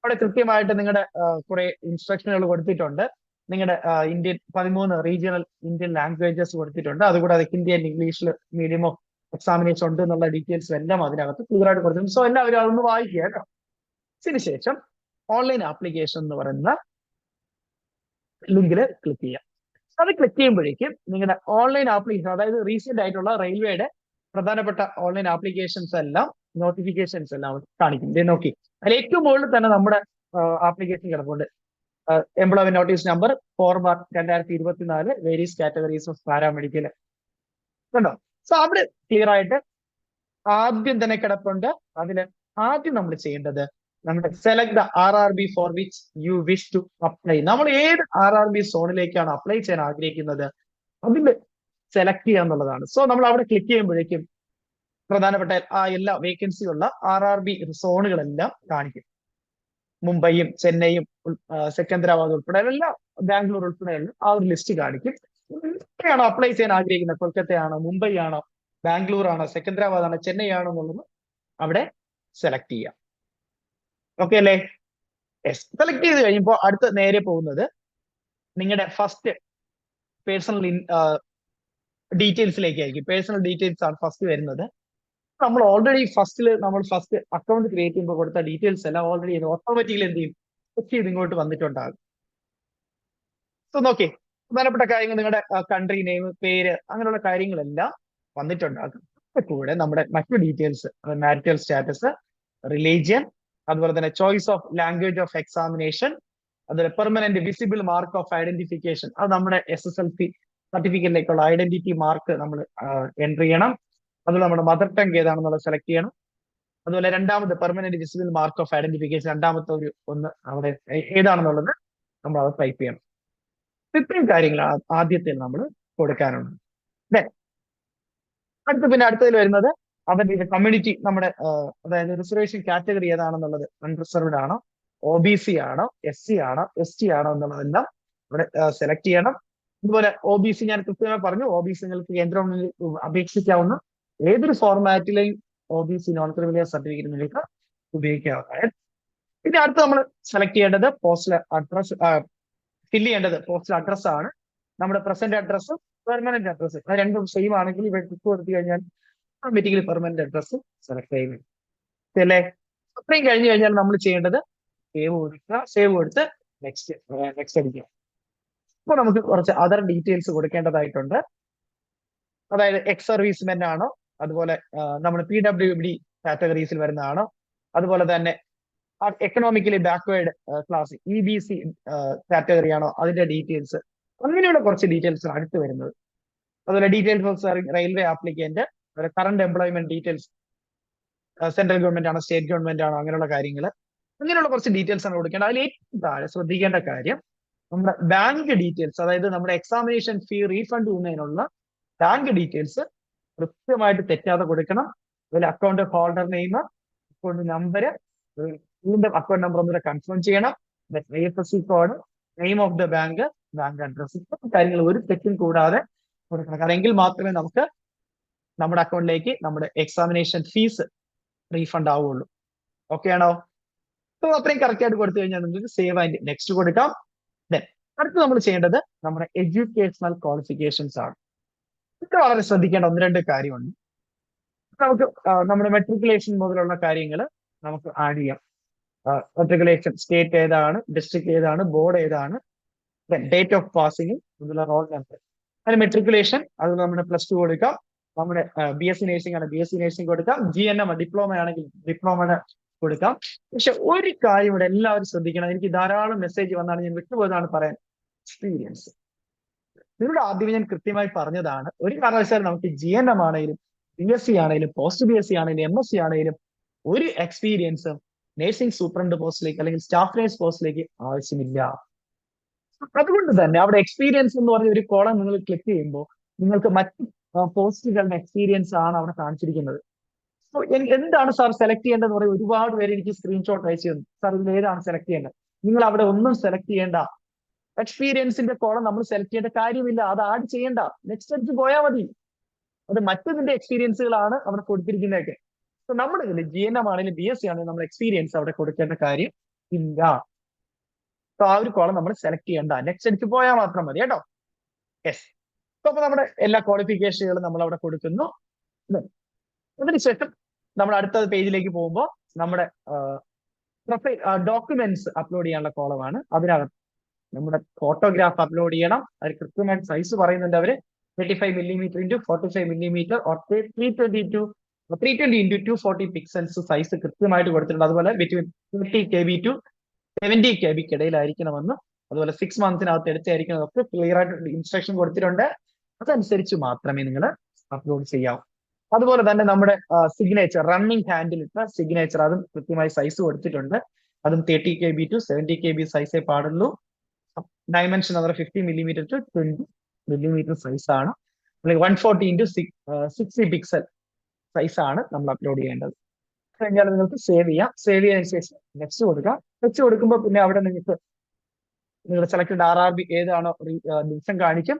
അവിടെ കൃത്യമായിട്ട് നിങ്ങളുടെ കുറെ ഇൻസ്ട്രക്ഷനുകൾ കൊടുത്തിട്ടുണ്ട്. നിങ്ങളുടെ 13 റീജിയണൽ ഇന്ത്യൻ ലാംഗ്വേജസ് കൊടുത്തിട്ടുണ്ട്. അതുകൂടാതെ ഹിന്ദി ആൻഡ് ഇംഗ്ലീഷിൽ മീഡിയം ഓഫ് എക്സാമിനേഷൻ ഉണ്ട് എന്നുള്ള ഡീറ്റെയിൽസ് എല്ലാം അതിനകത്ത് ക്ലിയർ ആയിട്ട് കൊടുത്തിട്ടുണ്ട്. സോ എല്ലാവരും അതൊന്ന് വായിക്കുക കേട്ടോ. അതിനുശേഷം ഓൺലൈൻ ആപ്ലിക്കേഷൻ എന്ന് പറയുന്ന ലിങ്കിൽ ക്ലിക്ക് ചെയ്യാം. അത് ക്ലിക്ക് ചെയ്യുമ്പോഴേക്കും നിങ്ങളുടെ ഓൺലൈൻ ആപ്ലിക്കേഷൻ, അതായത് റീസെന്റ് ആയിട്ടുള്ള റെയിൽവേയുടെ പ്രധാനപ്പെട്ട ഓൺലൈൻ ആപ്ലിക്കേഷൻസ് എല്ലാം നോട്ടിഫിക്കേഷൻസ് എല്ലാം കാണിക്കും. ഇത് നോക്കി അതിൽ ഏറ്റവും മുകളിൽ തന്നെ നമ്മുടെ ആപ്ലിക്കേഷൻ കിടപ്പുണ്ട്. Employment notice number 4/2024 various categories of paramedical കണ്ടോ. സോ അവിടെ ക്ലിയർ ആയിട്ട് ആദ്യം തന്നെ കിടപ്പുണ്ട്. അതിൽ ആദ്യം നമ്മൾ ചെയ്യേണ്ടത് നമ്മുടെ select the RRB for which you wish to apply. നമ്മൾ ഏത് RRB സോണിലേക്കാണ് അപ്ലൈ ചെയ്യാൻ ആഗ്രഹിക്കുന്നത് അതിൽ സെലക്ട് ചെയ്യുക എന്നുള്ളതാണ്. സോ നമ്മൾ അവിടെ ക്ലിക്ക് ചെയ്യുമ്പോഴേക്കും പ്രധാനപ്പെട്ട ആ എല്ലാ വേക്കൻസി ഉള്ള RRB സോണുകളെല്ലാം കാണിക്കും. മുംബൈയും ചെന്നൈയും സെക്കന്ദരാബാദ് ഉൾപ്പെടെ എല്ലാ ബാംഗ്ലൂർ ഉൾപ്പെടെയുള്ള ആ ഒരു ലിസ്റ്റ് കാണിക്കും. എവിടെയാണോ അപ്ലൈ ചെയ്യാൻ ആഗ്രഹിക്കുന്നത്, കൊൽക്കത്തയാണോ, മുംബൈ ആണോ, ബാംഗ്ലൂർ ആണോ, സെക്കന്ദരാബാദ് ആണോ, ചെന്നൈ ആണോ എന്നുള്ളത് അവിടെ സെലക്ട് ചെയ്യാം. ഓക്കെ അല്ലേ? യെസ്. സെലക്ട് ചെയ്ത് കഴിയുമ്പോൾ അടുത്ത് നേരെ പോകുന്നത് നിങ്ങളുടെ ഫസ്റ്റ് പേഴ്സണൽ ഡീറ്റെയിൽസിലേക്ക് ആയിരിക്കും. പേഴ്സണൽ ഡീറ്റെയിൽസ് ആണ് ഫസ്റ്റ് വരുന്നത്. നമ്മൾ ഓൾറെഡി നമ്മൾ ഫസ്റ്റ് അക്കൗണ്ട് ക്രിയേറ്റ് ചെയ്യുമ്പോൾ കൊടുത്ത ഡീറ്റെയിൽസ് എല്ലാം ഓൾറെഡി ഓട്ടോമാറ്റിക്കലി എന്ത് ചെയ്യും, ചെക്ക് ചെയ്ത് ഇങ്ങോട്ട് വന്നിട്ടുണ്ടാകും. സോ നോക്കി പ്രധാനപ്പെട്ട കാര്യങ്ങൾ നിങ്ങളുടെ കൺട്രി നെയിം, പേര്, അങ്ങനെയുള്ള കാര്യങ്ങളെല്ലാം വന്നിട്ടുണ്ടാകും. കൂടെ നമ്മുടെ മറ്റു ഡീറ്റെയിൽസ്, മാരിറ്റൽ സ്റ്റാറ്റസ്, റിലീജിയൻ, അതുപോലെ തന്നെ choice of language of examination, അതുപോലെ permanent visible mark of identification, അത് നമ്മുടെ SSLC സർട്ടിഫിക്കറ്റിലേക്കുള്ള ഐഡന്റിറ്റി മാർക്ക് നമ്മൾ എൻട്രി ചെയ്യണം. അതുപോലെ നമ്മുടെ മദർ ടങ് ഏതാണെന്നുള്ളത് സെലക്ട് ചെയ്യണം. അതുപോലെ രണ്ടാമത് permanent visible mark of identification, രണ്ടാമത്തെ ഒന്ന് അവിടെ ഏതാണെന്നുള്ളത് നമ്മൾ അത് ടൈപ്പ് ചെയ്യണം. ഇത്രയും കാര്യങ്ങൾ ആദ്യത്തെ നമ്മൾ കൊടുക്കാനുണ്ട്. അടുത്തതിൽ വരുന്നത് അവരുടെ കമ്മ്യൂണിറ്റി, നമ്മുടെ അതായത് റിസർവേഷൻ കാറ്റഗറി ഏതാണെന്നുള്ളത്, അൺറിസർവ്ഡ് ആണോ, OBC ആണോ, SC ആണോ, ST ആണോ എന്നുള്ളതെല്ലാം ഇവിടെ സെലക്ട് ചെയ്യണം. അതുപോലെ OBC ഞാൻ കൃത്യമായി പറഞ്ഞു, OBC നിങ്ങൾക്ക് കേന്ദ്ര ഗവൺമെന്റ് അപേക്ഷിക്കാവുന്ന ഏതൊരു ഫോർമാറ്റിലെയും OBC നോൺ ക്രിമിനൽ സർട്ടിഫിക്കറ്റ് നിങ്ങൾക്ക് ഉപയോഗിക്കാവുന്നതാണ്. പിന്നെ അടുത്ത് നമ്മൾ സെലക്ട് ചെയ്യേണ്ടത് പോസ്റ്റൽ അഡ്രസ്, ഫില്ല് ചെയ്യേണ്ടത് പോസ്റ്റൽ അഡ്രസ് ആണ്. നമ്മുടെ പ്രസന്റ് അഡ്രസ്സും പെർമനന്റ് അഡ്രസ്സും അത് രണ്ടും സെയിം ആണെങ്കിൽ ഇവിടെ ക്ലിക്ക് കൊടുത്തു കഴിഞ്ഞാൽ ഓട്ടോമാറ്റിക്കലി പെർമനന്റ് അഡ്രസ് സെലക്ട് ചെയ്യുന്നു അല്ലേ. അത്രയും കഴിഞ്ഞു കഴിഞ്ഞാൽ നമ്മൾ ചെയ്യേണ്ടത് സേവ് കൊടുക്കുക. സേവ് കൊടുത്ത് നെക്സ്റ്റ് അടിക്കുക. അപ്പോൾ നമുക്ക് കുറച്ച് അതർ ഡീറ്റെയിൽസ് കൊടുക്കേണ്ടതായിട്ടുണ്ട്. അതായത് എക്സ് സർവീസ്മെൻ ആണോ, അതുപോലെ നമ്മൾ PWD കാറ്റഗറീസിൽ വരുന്നതാണോ, അതുപോലെ തന്നെ economically backward class EBC category ആണോ, അതിന്റെ ഡീറ്റെയിൽസ്, അങ്ങനെയുള്ള കുറച്ച് ഡീറ്റെയിൽസ് അടുത്ത് വരുന്നത്. അതുപോലെ details of railway applicant, current employment details, central government ആണോ, സ്റ്റേറ്റ് ഗവൺമെന്റ് ആണോ, അങ്ങനെയുള്ള കാര്യങ്ങൾ, അങ്ങനെയുള്ള കുറച്ച് ഡീറ്റെയിൽസ് ആണ് കൊടുക്കേണ്ടത്. അതിൽ ഏറ്റവും താഴെ ശ്രദ്ധിക്കേണ്ട കാര്യം നമ്മുടെ ബാങ്ക് ഡീറ്റെയിൽസ്, അതായത് നമ്മുടെ എക്സാമിനേഷൻ ഫീ റീഫണ്ട് ചെയ്യുന്നതിനുള്ള ബാങ്ക് ഡീറ്റെയിൽസ് കൃത്യമായിട്ട് തെറ്റാതെ കൊടുക്കണം. അതിൽ account holder name, account number, വീണ്ടും അക്കൗണ്ട് നമ്പർ ഒന്നുകൂടെ കൺഫേം ചെയ്യണം, IFSC code, name of the bank, bank address, ഇത്തരം കാര്യങ്ങൾ ഒരു തെറ്റും കൂടാതെ കൊടുക്കണം. കാരണം എങ്കിൽ മാത്രമേ നമുക്ക് നമ്മുടെ അക്കൗണ്ടിലേക്ക് നമ്മുടെ എക്സാമിനേഷൻ ഫീസ് റീഫണ്ട് ആവുള്ളൂ. ഓക്കെ ആണോ? സോ അത്രയും കറക്റ്റ് ആയിട്ട് കൊടുത്തു കഴിഞ്ഞാൽ നിങ്ങൾക്ക് സേവ് ആൻഡ് നെക്സ്റ്റ് കൊടുക്കാം. ദെൻ അടുത്ത് നമ്മൾ ചെയ്യേണ്ടത് നമ്മുടെ എഡ്യൂക്കേഷണൽ ക്വാളിഫിക്കേഷൻസ് ആണ്. ഇത് വളരെ ശ്രദ്ധിക്കേണ്ട ഒന്ന് രണ്ട് കാര്യമുണ്ട്. നമുക്ക് നമ്മുടെ മെട്രിക്കുലേഷൻ മുതലുള്ള കാര്യങ്ങൾ നമുക്ക് ആഡ് ചെയ്യാം. മെട്രിക്കുലേഷൻ സ്റ്റേറ്റ് ഏതാണ്, ഡിസ്ട്രിക്ട് ഏതാണ്, ബോർഡ് ഏതാണ്, ഡേറ്റ് ഓഫ് പാസിംഗ്, അതുപോലെ റോൾ നമ്പർ. അതിന് മെട്രിക്കുലേഷൻ അത് നമ്മുടെ +2 കൊടുക്കാം. നമ്മുടെ BSc നഴ്സിംഗ് ആണ് BSc നഴ്സിംഗ് കൊടുക്കാം. GNM ഡിപ്ലോമ ആണെങ്കിൽ ഡിപ്ലോമയുടെ കൊടുക്കാം. പക്ഷെ ഒരു കാര്യം ഇവിടെ എല്ലാവരും ശ്രദ്ധിക്കണം, എനിക്ക് ധാരാളം മെസ്സേജ് വന്നാണ്, ഞാൻ വിട്ടുപോയതാണ് പറയാൻ. എക്സ്പീരിയൻസ് നിങ്ങളുടെ ആദ്യം ഞാൻ കൃത്യമായി പറഞ്ഞതാണ്. ഒരു കാരണവശാലും നമുക്ക് GNM ആണെങ്കിലും BSc ആണെങ്കിലും പോസ്റ്റ് BSc ആണെങ്കിലും MSc ആണെങ്കിലും ഒരു എക്സ്പീരിയൻസും നഴ്സിംഗ് സൂപ്രണ്ട് പോസ്റ്റിലേക്ക് അല്ലെങ്കിൽ സ്റ്റാഫ് നഴ്സ് പോസ്റ്റിലേക്ക് ആവശ്യമില്ല. അതുകൊണ്ട് തന്നെ അവിടെ എക്സ്പീരിയൻസ് എന്ന് പറഞ്ഞ ഒരു കോളം നിങ്ങൾ ക്ലിക്ക് ചെയ്യുമ്പോൾ നിങ്ങൾക്ക് മറ്റ് പോസ്റ്റുകളുടെ എക്സ്പീരിയൻസ് ആണ് അവിടെ കാണിച്ചിരിക്കുന്നത്. സോ എന്താണ് സാർ സെലക്ട് ചെയ്യേണ്ടതെന്ന് പറയും. ഒരുപാട് പേര് എനിക്ക് സ്ക്രീൻഷോട്ട് അയച്ചു തന്നു, സാർ ഇതിൽ ഏതാണ് സെലക്ട് ചെയ്യേണ്ടത്. നിങ്ങൾ അവിടെ ഒന്നും സെലക്ട് ചെയ്യേണ്ട. എക്സ്പീരിയൻസിന്റെ കോളം നമ്മൾ സെലക്ട് ചെയ്യേണ്ട കാര്യമില്ല, അത് ആഡ് ചെയ്യേണ്ട, നെക്സ്റ്റ് അടിച്ച് പോയാൽ മതി. അത് മറ്റതിന്റെ എക്സ്പീരിയൻസുകളാണ് അവിടെ കൊടുത്തിരിക്കുന്നതൊക്കെ. സോ നമ്മുടെ ഇതിൽ GNM ആണെങ്കിലും BSc ആണെങ്കിലും നമ്മൾ എക്സ്പീരിയൻസ് അവിടെ കൊടുക്കേണ്ട കാര്യം ഇല്ല. സോ ആ ഒരു കോളം നമ്മൾ സെലക്ട് ചെയ്യേണ്ട, നെക്സ്റ്റ് അടിച്ച് പോയാൽ മാത്രം മതി കേട്ടോ. യെസ്. അപ്പൊ നമ്മുടെ എല്ലാ ക്വാളിഫിക്കേഷനുകളും നമ്മൾ അവിടെ കൊടുക്കുന്നു. അതിനുശേഷം നമ്മൾ അടുത്ത പേജിലേക്ക് പോകുമ്പോൾ നമ്മുടെ പ്രൊഫൈൽ ഡോക്യുമെന്റ്സ് അപ്ലോഡ് ചെയ്യാനുള്ള കോളമാണ്. അതിനകത്ത് നമ്മുടെ ഫോട്ടോഗ്രാഫ് അപ്ലോഡ് ചെയ്യണം. അത് കൃത്യമായിട്ട് സൈസ് പറയുന്നുണ്ട് അവര്. 35mm x 45mm or 322 320x240 pixels size കൃത്യമായിട്ട് കൊടുത്തിട്ടുണ്ട്. അതുപോലെ ബിറ്റ്വീൻ 30 KB to 70 KB ഇടയിലായിരിക്കണമെന്ന്, അതുപോലെ 6 മന്ത്സിനകത്ത് എടുത്തായിരിക്കണമെന്നൊക്കെ ക്ലിയർ ആയിട്ട് ഇൻസ്ട്രക്ഷൻ കൊടുത്തിട്ടുണ്ട്. അതനുസരിച്ച് മാത്രമേ നിങ്ങൾ അപ്ലോഡ് ചെയ്യാവൂ. അതുപോലെ തന്നെ നമ്മുടെ സിഗ്നേച്ചർ, റണ്ണിങ് ഹാൻഡിൽ ഇട്ട സിഗ്നേച്ചർ, അതും കൃത്യമായി സൈസ് കൊടുത്തിട്ടുണ്ട്. അതും 30 KB to 70 KB സൈസേ പാടുള്ളൂ. ഡയമെൻഷൻ അത്ര 50mm to 20mm സൈസ് ആണ്. 140x60 പിക്സൽ സൈസ് ആണ് നമ്മൾ അപ്ലോഡ് ചെയ്യേണ്ടത്. കഴിഞ്ഞാൽ നിങ്ങൾക്ക് സേവ് ചെയ്യാം. സേവ് ചെയ്തതിനു ശേഷം നെക്സ്റ്റ് കൊടുക്കാം. നെക്സ്റ്റ് കൊടുക്കുമ്പോൾ പിന്നെ അവിടെ നിങ്ങൾക്ക് നിങ്ങൾ സെലക്ടഡ് RRB ഏതാണോ ഡിവിഷൻ കാണിക്കും.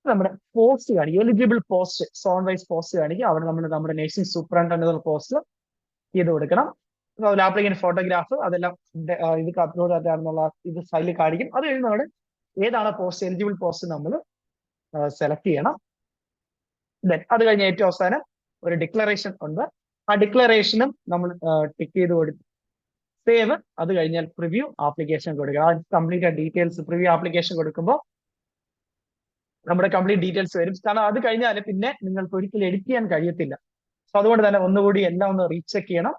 നമ്മുടെ പോസ്റ്റ് കാണിക്കും, eligible post, zone wise post കാണിക്കും. അവിടെ നമ്മൾ നമ്മുടെ നേഴ്സിംഗ് സൂപ്രണ്ടന്റ് പോസ്റ്റ് ചെയ്ത് കൊടുക്കണം. അതുപോലെ ആപ്ലിക്കന്റ് ഫോട്ടോഗ്രാഫ് അതെല്ലാം ഇത് അപ്ലോഡ് ചെയ്താണെന്നുള്ള ഇത് ഫയലിൽ കാണിക്കും. അത് കഴിഞ്ഞ് നമ്മൾ ഏതാണോ പോസ്റ്റ്, എലിജിബിൾ പോസ്റ്റ് നമ്മൾ സെലക്ട് ചെയ്യണം. ദെൻ അത് കഴിഞ്ഞ് ഏറ്റവും അവസാനം ഒരു ഡിക്ലറേഷൻ ഉണ്ട്. ആ ഡിക്ലറേഷനും നമ്മൾ ടിക്ക് ചെയ്ത് കൊടുക്കും. സേവ്. അത് കഴിഞ്ഞാൽ പ്രിവ്യൂ ആപ്ലിക്കേഷൻ കൊടുക്കുക. ആ കംപ്ലീറ്റ് ഡീറ്റെയിൽസ് പ്രിവ്യൂ ആപ്ലിക്കേഷൻ കൊടുക്കുമ്പോൾ നമ്മുടെ കംപ്ലീറ്റ് ഡീറ്റെയിൽസ് വരും. കാരണം അത് കഴിഞ്ഞാൽ പിന്നെ നിങ്ങൾക്ക് ഒരിക്കലും എഡിറ്റ് ചെയ്യാൻ കഴിയത്തില്ല. സോ അതുകൊണ്ട് തന്നെ ഒന്നുകൂടി എല്ലാം ഒന്ന് റീചെക്ക് ചെയ്യണം.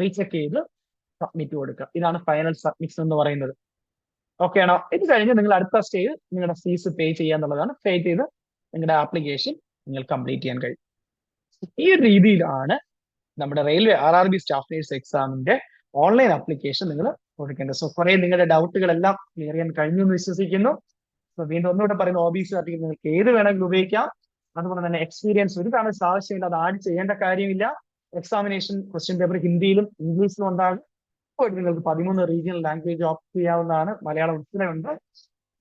റീചെക്ക് ചെയ്ത് സബ്മിറ്റ് കൊടുക്കുക. ഇതാണ് ഫൈനൽ സബ്മിഷൻ എന്ന് പറയുന്നത്. ഓക്കെ ആണോ? ഇത് കഴിഞ്ഞ് നിങ്ങൾ അടുത്ത സ്റ്റേജ് നിങ്ങളുടെ ഫീസ് പേ ചെയ്യാന്നുള്ളതാണ്. പേ ചെയ്ത് നിങ്ങളുടെ ആപ്ലിക്കേഷൻ നിങ്ങൾ കംപ്ലീറ്റ് ചെയ്യാൻ കഴിയും. ഈ ഒരു രീതിയിലാണ് നമ്മുടെ റെയിൽവേ RRB സ്റ്റാഫ് നേഴ്സ് എക്സാമിന്റെ ഓൺലൈൻ ആപ്ലിക്കേഷൻ നിങ്ങൾ കൊടുക്കേണ്ടത്. സോ കുറെ നിങ്ങളുടെ ഡൗട്ടുകളെല്ലാം ക്ലിയർ ചെയ്യാൻ കഴിഞ്ഞു എന്ന് വിശ്വസിക്കുന്നു. സോ വീണ്ടും ഒന്നുകൂടെ പറയുന്ന OBC സർട്ടിഫിക്കറ്റ് നിങ്ങൾക്ക് ഏത് വേണമെങ്കിലും ഉപയോഗിക്കാം. അതുപോലെ തന്നെ എക്സ്പീരിയൻസ് ഒരു തവണ ആവശ്യമില്ല, അത് ആഡ് ചെയ്യേണ്ട കാര്യമില്ല. എക്സാമിനേഷൻ ക്വസ്റ്റ്യൻ പേപ്പർ ഹിന്ദിയിലും ഇംഗ്ലീഷിലും ഉണ്ടാകും. നിങ്ങൾക്ക് 13 റീജിയണൽ ലാംഗ്വേജ് ഓപ്റ്റ് ചെയ്യാവുന്നതാണ്. മലയാളം ഉൾപ്പെടെയുണ്ട്.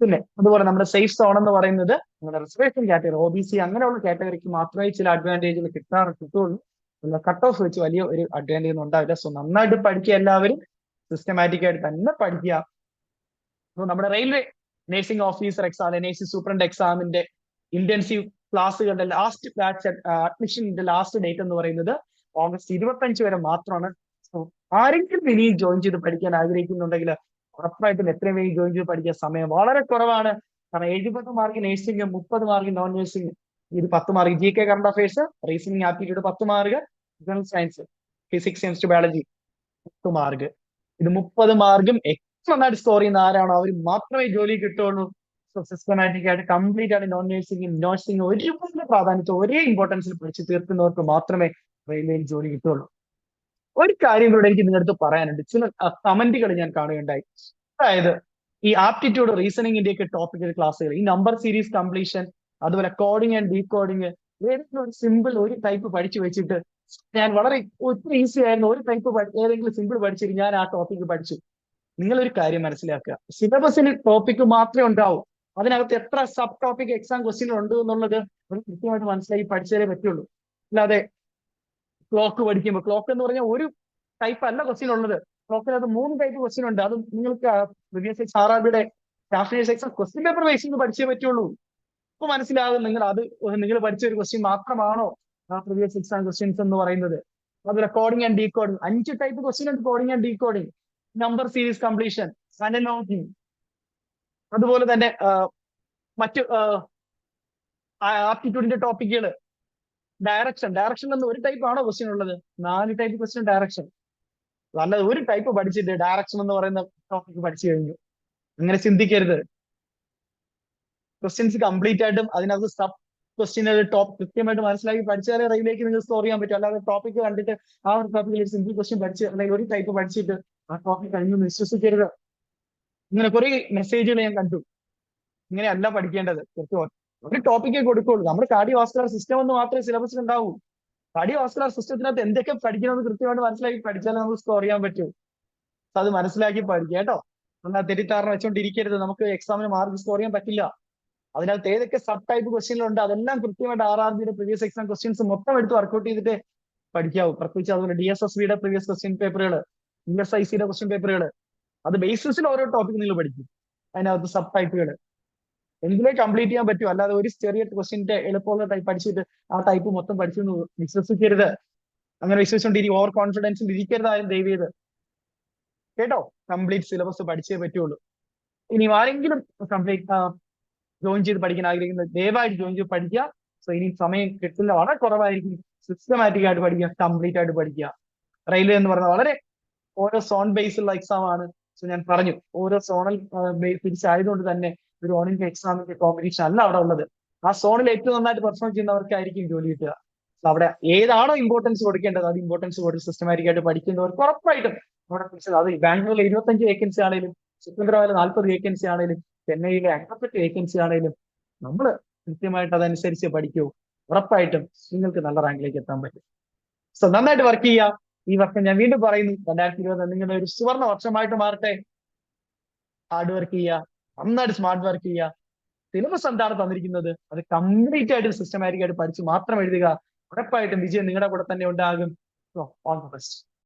പിന്നെ അതുപോലെ നമ്മുടെ സേഫ് സോൺ എന്ന് പറയുന്നത് നമ്മുടെ റിസർവേഷൻ കാറ്റഗറി, OBC അങ്ങനെയുള്ള കാറ്റഗറിക്ക് മാത്രമേ ചില അഡ്വാൻറ്റേജുകൾ കിട്ടുള്ളൂ. കട്ട് ഓഫ് വെച്ച് വലിയ ഒരു അഡ്വാൻറ്റേജ് ഒന്നും ഉണ്ടാവില്ല. സോ നന്നായിട്ട് പഠിക്കുക, എല്ലാവരും സിസ്റ്റമാറ്റിക് ആയിട്ട് തന്നെ പഠിക്കുക. അപ്പോൾ നമ്മുടെ railway nursing officer exam, nursing superintendent എക്സാമിന്റെ ഇന്റൻസീവ് ക്ലാസ്സുകളുടെ ലാസ്റ്റ് ബാച്ച് അഡ്മിഷന്റെ ലാസ്റ്റ് ഡേറ്റ് എന്ന് പറയുന്നത് ഓഗസ്റ്റ് 25 വരെ മാത്രമാണ്. സോ ആരെങ്കിലും ഇനി ജോയിൻ ചെയ്ത് പഠിക്കാൻ ആഗ്രഹിക്കുന്നുണ്ടെങ്കിൽ ഉറപ്പായിട്ടും എത്രയും വേഗം ജോയിൻ ചെയ്ത് പഠിക്കാൻ സമയം വളരെ കുറവാണ്. കാരണം 70 mark nursing, 30 mark non nursing, ഇത് 10 mark GK current affairs, reasoning aptitude 10 mark, general science, physics chemistry biology 10 mark. ഇത് 30 മാർക്കും നന്നായിട്ട് സ്കോർ ചെയ്യുന്ന ആരാണോ അവർ മാത്രമേ ജോലി കിട്ടുള്ളൂ. സോ സിസ്റ്റമാറ്റിക് ആയിട്ട് കംപ്ലീറ്റ് ആയിട്ട് നോൺ നഴ്സിംഗ് ഒരുപോലെ പ്രാധാന്യത്തിൽ ഒരേ ഇമ്പോർട്ടൻസിൽ പഠിച്ച് തീർക്കുന്നവർക്ക് മാത്രമേ റെയിൽവേയിൽ ജോലി കിട്ടുള്ളൂ. ഒരു കാര്യം കൂടെ എനിക്ക് നിങ്ങളുടെ പറയാനുണ്ട്. ചില കമന്റുകൾ ഞാൻ കാണുകയുണ്ടായി. അതായത് ഈ ആപ്റ്റിറ്റ്യൂഡ് റീസണിങ്ങിന്റെ ഒക്കെ ടോപ്പിക്കൽ ക്ലാസ്സുകൾ, ഈ നമ്പർ സീരീസ് കംപ്ലീഷൻ, അതുപോലെ കോഡിങ് ആൻഡ് ഡീകോഡിങ്, ഏതെങ്കിലും ഒരു സിമ്പിൾ ഒരു ടൈപ്പ് പഠിച്ചു വെച്ചിട്ട് ഞാൻ വളരെ ഒത്തിരി ഈസി ആയിരുന്നു ഒരു ടൈപ്പ് ഏതെങ്കിലും സിമ്പിൾ പഠിച്ചിട്ട് ഞാൻ ആ ടോപ്പിക്ക് പഠിച്ചു. നിങ്ങളൊരു കാര്യം മനസ്സിലാക്കുക, സിലബസിന് ടോപ്പിക്ക് മാത്രമേ ഉണ്ടാവൂ. അതിനകത്ത് എത്ര സബ് ടോപ്പിക് എക്സാം ക്വസ്റ്റ്യൻ ഉണ്ട് എന്നുള്ളത് കൃത്യമായിട്ട് മനസ്സിലാക്കി പഠിച്ചാലേ പറ്റുള്ളൂ. അല്ലാതെ ക്ലോക്ക് പഠിക്കുമ്പോൾ, ക്ലോക്ക് എന്ന് പറഞ്ഞാൽ ഒരു ടൈപ്പ് അല്ല ക്വസ്റ്റ്യൻ ഉള്ളത്. ക്ലോക്കിനകത്ത് 3 ടൈപ്പ് ക്വസ്റ്റ്യൻ ഉണ്ട്. അത് നിങ്ങൾക്ക് പ്രീവിയസ് RRBയുടെ staff nurse exam question paper base ചെയ്ത് പഠിച്ചേ പറ്റുള്ളൂ. അപ്പൊ മനസ്സിലാകും നിങ്ങൾ പഠിച്ച ഒരു ക്വസ്റ്റ്യൻ മാത്രമാണോ ആ പ്രീവിയസ് എക്സാം ക്വസ്റ്റ്യൻസ് എന്ന് പറയുന്നത്. അതുപോലെ coding and decoding 5 type question ഉണ്ട്. Coding and decoding, number series completion, analogy, അതുപോലെ തന്നെ മറ്റ് ആപ്റ്റിറ്റ്യൂഡിന്റെ ടോപ്പിക്കുകൾ, ഡയറക്ഷൻ എന്ന് ഒരു ടൈപ്പ് ആണോ ക്വസ്റ്റ്യൻ ഉള്ളത്? 4 ടൈപ്പ് ക്വസ്റ്റ്യൻ ഡയറക്ഷൻ. അല്ലാതെ ഒരു ടൈപ്പ് പഠിച്ചിട്ട് ഡയറക്ഷൻ എന്ന് പറയുന്ന ടോപ്പിക് പഠിച്ചു കഴിഞ്ഞു, അങ്ങനെ ചിന്തിക്കരുത്. ക്വസ്റ്റ്യൻസ് കംപ്ലീറ്റ് ആയിട്ടും അതിനകത്ത് സബ് ക്വസ്റ്റ്യൻ ടോപ്പ് കൃത്യമായിട്ട് മനസ്സിലാക്കി പഠിച്ചാലേ റെയിലേക്ക് നിങ്ങൾ സ്കോർ ചെയ്യാൻ പറ്റും. അല്ലാതെ ടോപ്പിക്ക് കണ്ടിട്ട് ആ ഒരു ടോപ്പിക്കിൽ സിമ്പിൾ ക്വസ്റ്റ്യൻ പഠിച്ച് അല്ലെങ്കിൽ ഒരു ടൈപ്പ് പഠിച്ചിട്ട് ആ ടോപ്പിക് കഴിഞ്ഞു വിശ്വസിക്കരുത്. ഇങ്ങനെ കുറെ മെസ്സേജുകൾ ഞാൻ കണ്ടു. ഇങ്ങനെയല്ല പഠിക്കേണ്ടത്. ഒരു ടോപ്പിക്കേ കൊടുക്കുള്ളൂ. നമ്മുടെ കാർഡിയോവാസ്കുലർ സിസ്റ്റം എന്ന് മാത്രമേ സിലബസിൽ ഉണ്ടാവൂ. കാർഡിയോവാസ്കുലർ സിസ്റ്റത്തിനകത്ത് എന്തൊക്കെ പഠിക്കണമെന്ന് കൃത്യമായിട്ട് മനസ്സിലാക്കി പഠിച്ചാലേ നമുക്ക് സ്കോർ ചെയ്യാൻ പറ്റൂ. അത് മനസ്സിലാക്കി പഠിക്കുക കേട്ടോ. എന്നാൽ തെറ്റിദ്ധാരണ വെച്ചോണ്ടിരിക്കരുത്. നമുക്ക് എക്സാമിന് മാർക്ക് സ്കോർ ചെയ്യാൻ പറ്റില്ല. അതിനകത്ത് ഏതൊക്കെ സബ് ടൈപ്പ് ക്വസ്റ്റ്യനുണ്ട് അതെല്ലാം കൃത്യമായിട്ട് RRBയുടെ പ്രീവിയസ് എക്സാം ക്വസ്റ്റ്യൻസ് മൊത്തം എടുത്ത് വർക്ക്ഔട്ട് ചെയ്തിട്ട് പഠിക്കാവൂ. പ്രത്യേകിച്ച് അതുപോലെ DSSBയുടെ പ്രീവിയസ് ക്വസ്റ്റ്യൻ പേപ്പറുകൾ, USICയുടെ ക്വസ്റ്റ്യൻ പേപ്പറുകൾ, അത് ബേസിസിൽ ഓരോ ടോപ്പിക് നിങ്ങൾ പഠിക്കും. അതിനകത്ത് സബ് ടൈപ്പുകൾ എങ്കിലേ കംപ്ലീറ്റ് ചെയ്യാൻ പറ്റൂ. അല്ലാതെ ഒരു ചെറിയ ക്വസ്റ്റ്യന്റെ എളുപ്പമുള്ള ടൈപ്പ് പഠിച്ചിട്ട് ആ ടൈപ്പ് മൊത്തം പഠിച്ചെന്ന് വിശ്വസിക്കരുത്. അങ്ങനെ വിശ്വസിച്ചുകൊണ്ടിരിക്കും. ഓവർ കോൺഫിഡൻസിൽ ഇരിക്കരുത് ആരും ദയവ് ചെയ്ത് കേട്ടോ. കംപ്ലീറ്റ് സിലബസ് പഠിച്ചേ പറ്റുള്ളൂ. ഇനി ആരെങ്കിലും കംപ്ലീറ്റ് ജോയിൻ ചെയ്ത് പഠിക്കാൻ ആഗ്രഹിക്കുന്നത് ദയവായിട്ട് ജോയിൻ ചെയ്ത് പഠിക്കുക. സോ ഇനി സമയം കിട്ടില്ല, വളരെ കുറവായിരിക്കും. സിസ്റ്റമാറ്റിക് ആയിട്ട് പഠിക്കുക, കംപ്ലീറ്റ് ആയിട്ട് പഠിക്കുക. റെയിൽവേ എന്ന് പറഞ്ഞാൽ വളരെ ഓരോ സോൺ ബേസ്ഡ് ഉള്ള എക്സാം ആണ്. സോ ഞാൻ പറഞ്ഞു, ഓരോ സോണൽ തിരിച്ചായതുകൊണ്ട് തന്നെ ഒരു ഓൾ ഇന്ത്യ എക്സാമിന്റെ കോമ്പറ്റീഷൻ അല്ല അവിടെ ഉള്ളത്. ആ സോണിൽ ഏറ്റവും നന്നായിട്ട് പെർഫോം ചെയ്യുന്നവർക്കായിരിക്കും ജോലി കിട്ടുക. So അവിടെ ഏതാണോ ഇമ്പോർട്ടൻസ് കൊടുക്കേണ്ടത് അത് ഇമ്പോർട്ടൻസ് കൊടുത്ത് സിസ്റ്റമാറ്റിക് ആയിട്ട് പഠിക്കുന്നവർക്ക് ഉറപ്പായിട്ടും അവിടെ അത് ബാംഗ്ലൂരിൽ 25 വേക്കൻസി ആണെങ്കിലും, സുഖേന്ദ്രയിലെ 40 വേക്കൻസി ആണെങ്കിലും, ചെന്നൈയിലെ 58 വേക്കൻസി ആണെങ്കിലും നമ്മൾ കൃത്യമായിട്ട് അതനുസരിച്ച് പഠിക്കൂ, ഉറപ്പായിട്ടും നിങ്ങൾക്ക് നല്ല റാങ്കിലേക്ക് എത്താൻ പറ്റും. സോ നന്നായിട്ട് വർക്ക് ചെയ്യുക. ഈ വർഷം ഞാൻ വീണ്ടും പറയുന്നു, 2020 നിങ്ങളുടെ ഒരു സുവർണ്ണ വർഷമായിട്ട് മാറട്ടെ. ഹാർഡ് വർക്ക് ചെയ്യുക, നന്നായിട്ട് സ്മാർട്ട് വർക്ക് ചെയ്യുക. സിലബസ് എന്താണ് തന്നിരിക്കുന്നത് അത് കംപ്ലീറ്റ് ആയിട്ട് സിസ്റ്റമാറ്റിക് ആയിട്ട് പഠിച്ച് മാത്രം എഴുതുക. ഉറപ്പായിട്ടും വിജയം നിങ്ങളുടെ കൂടെ തന്നെ ഉണ്ടാകും. All the best.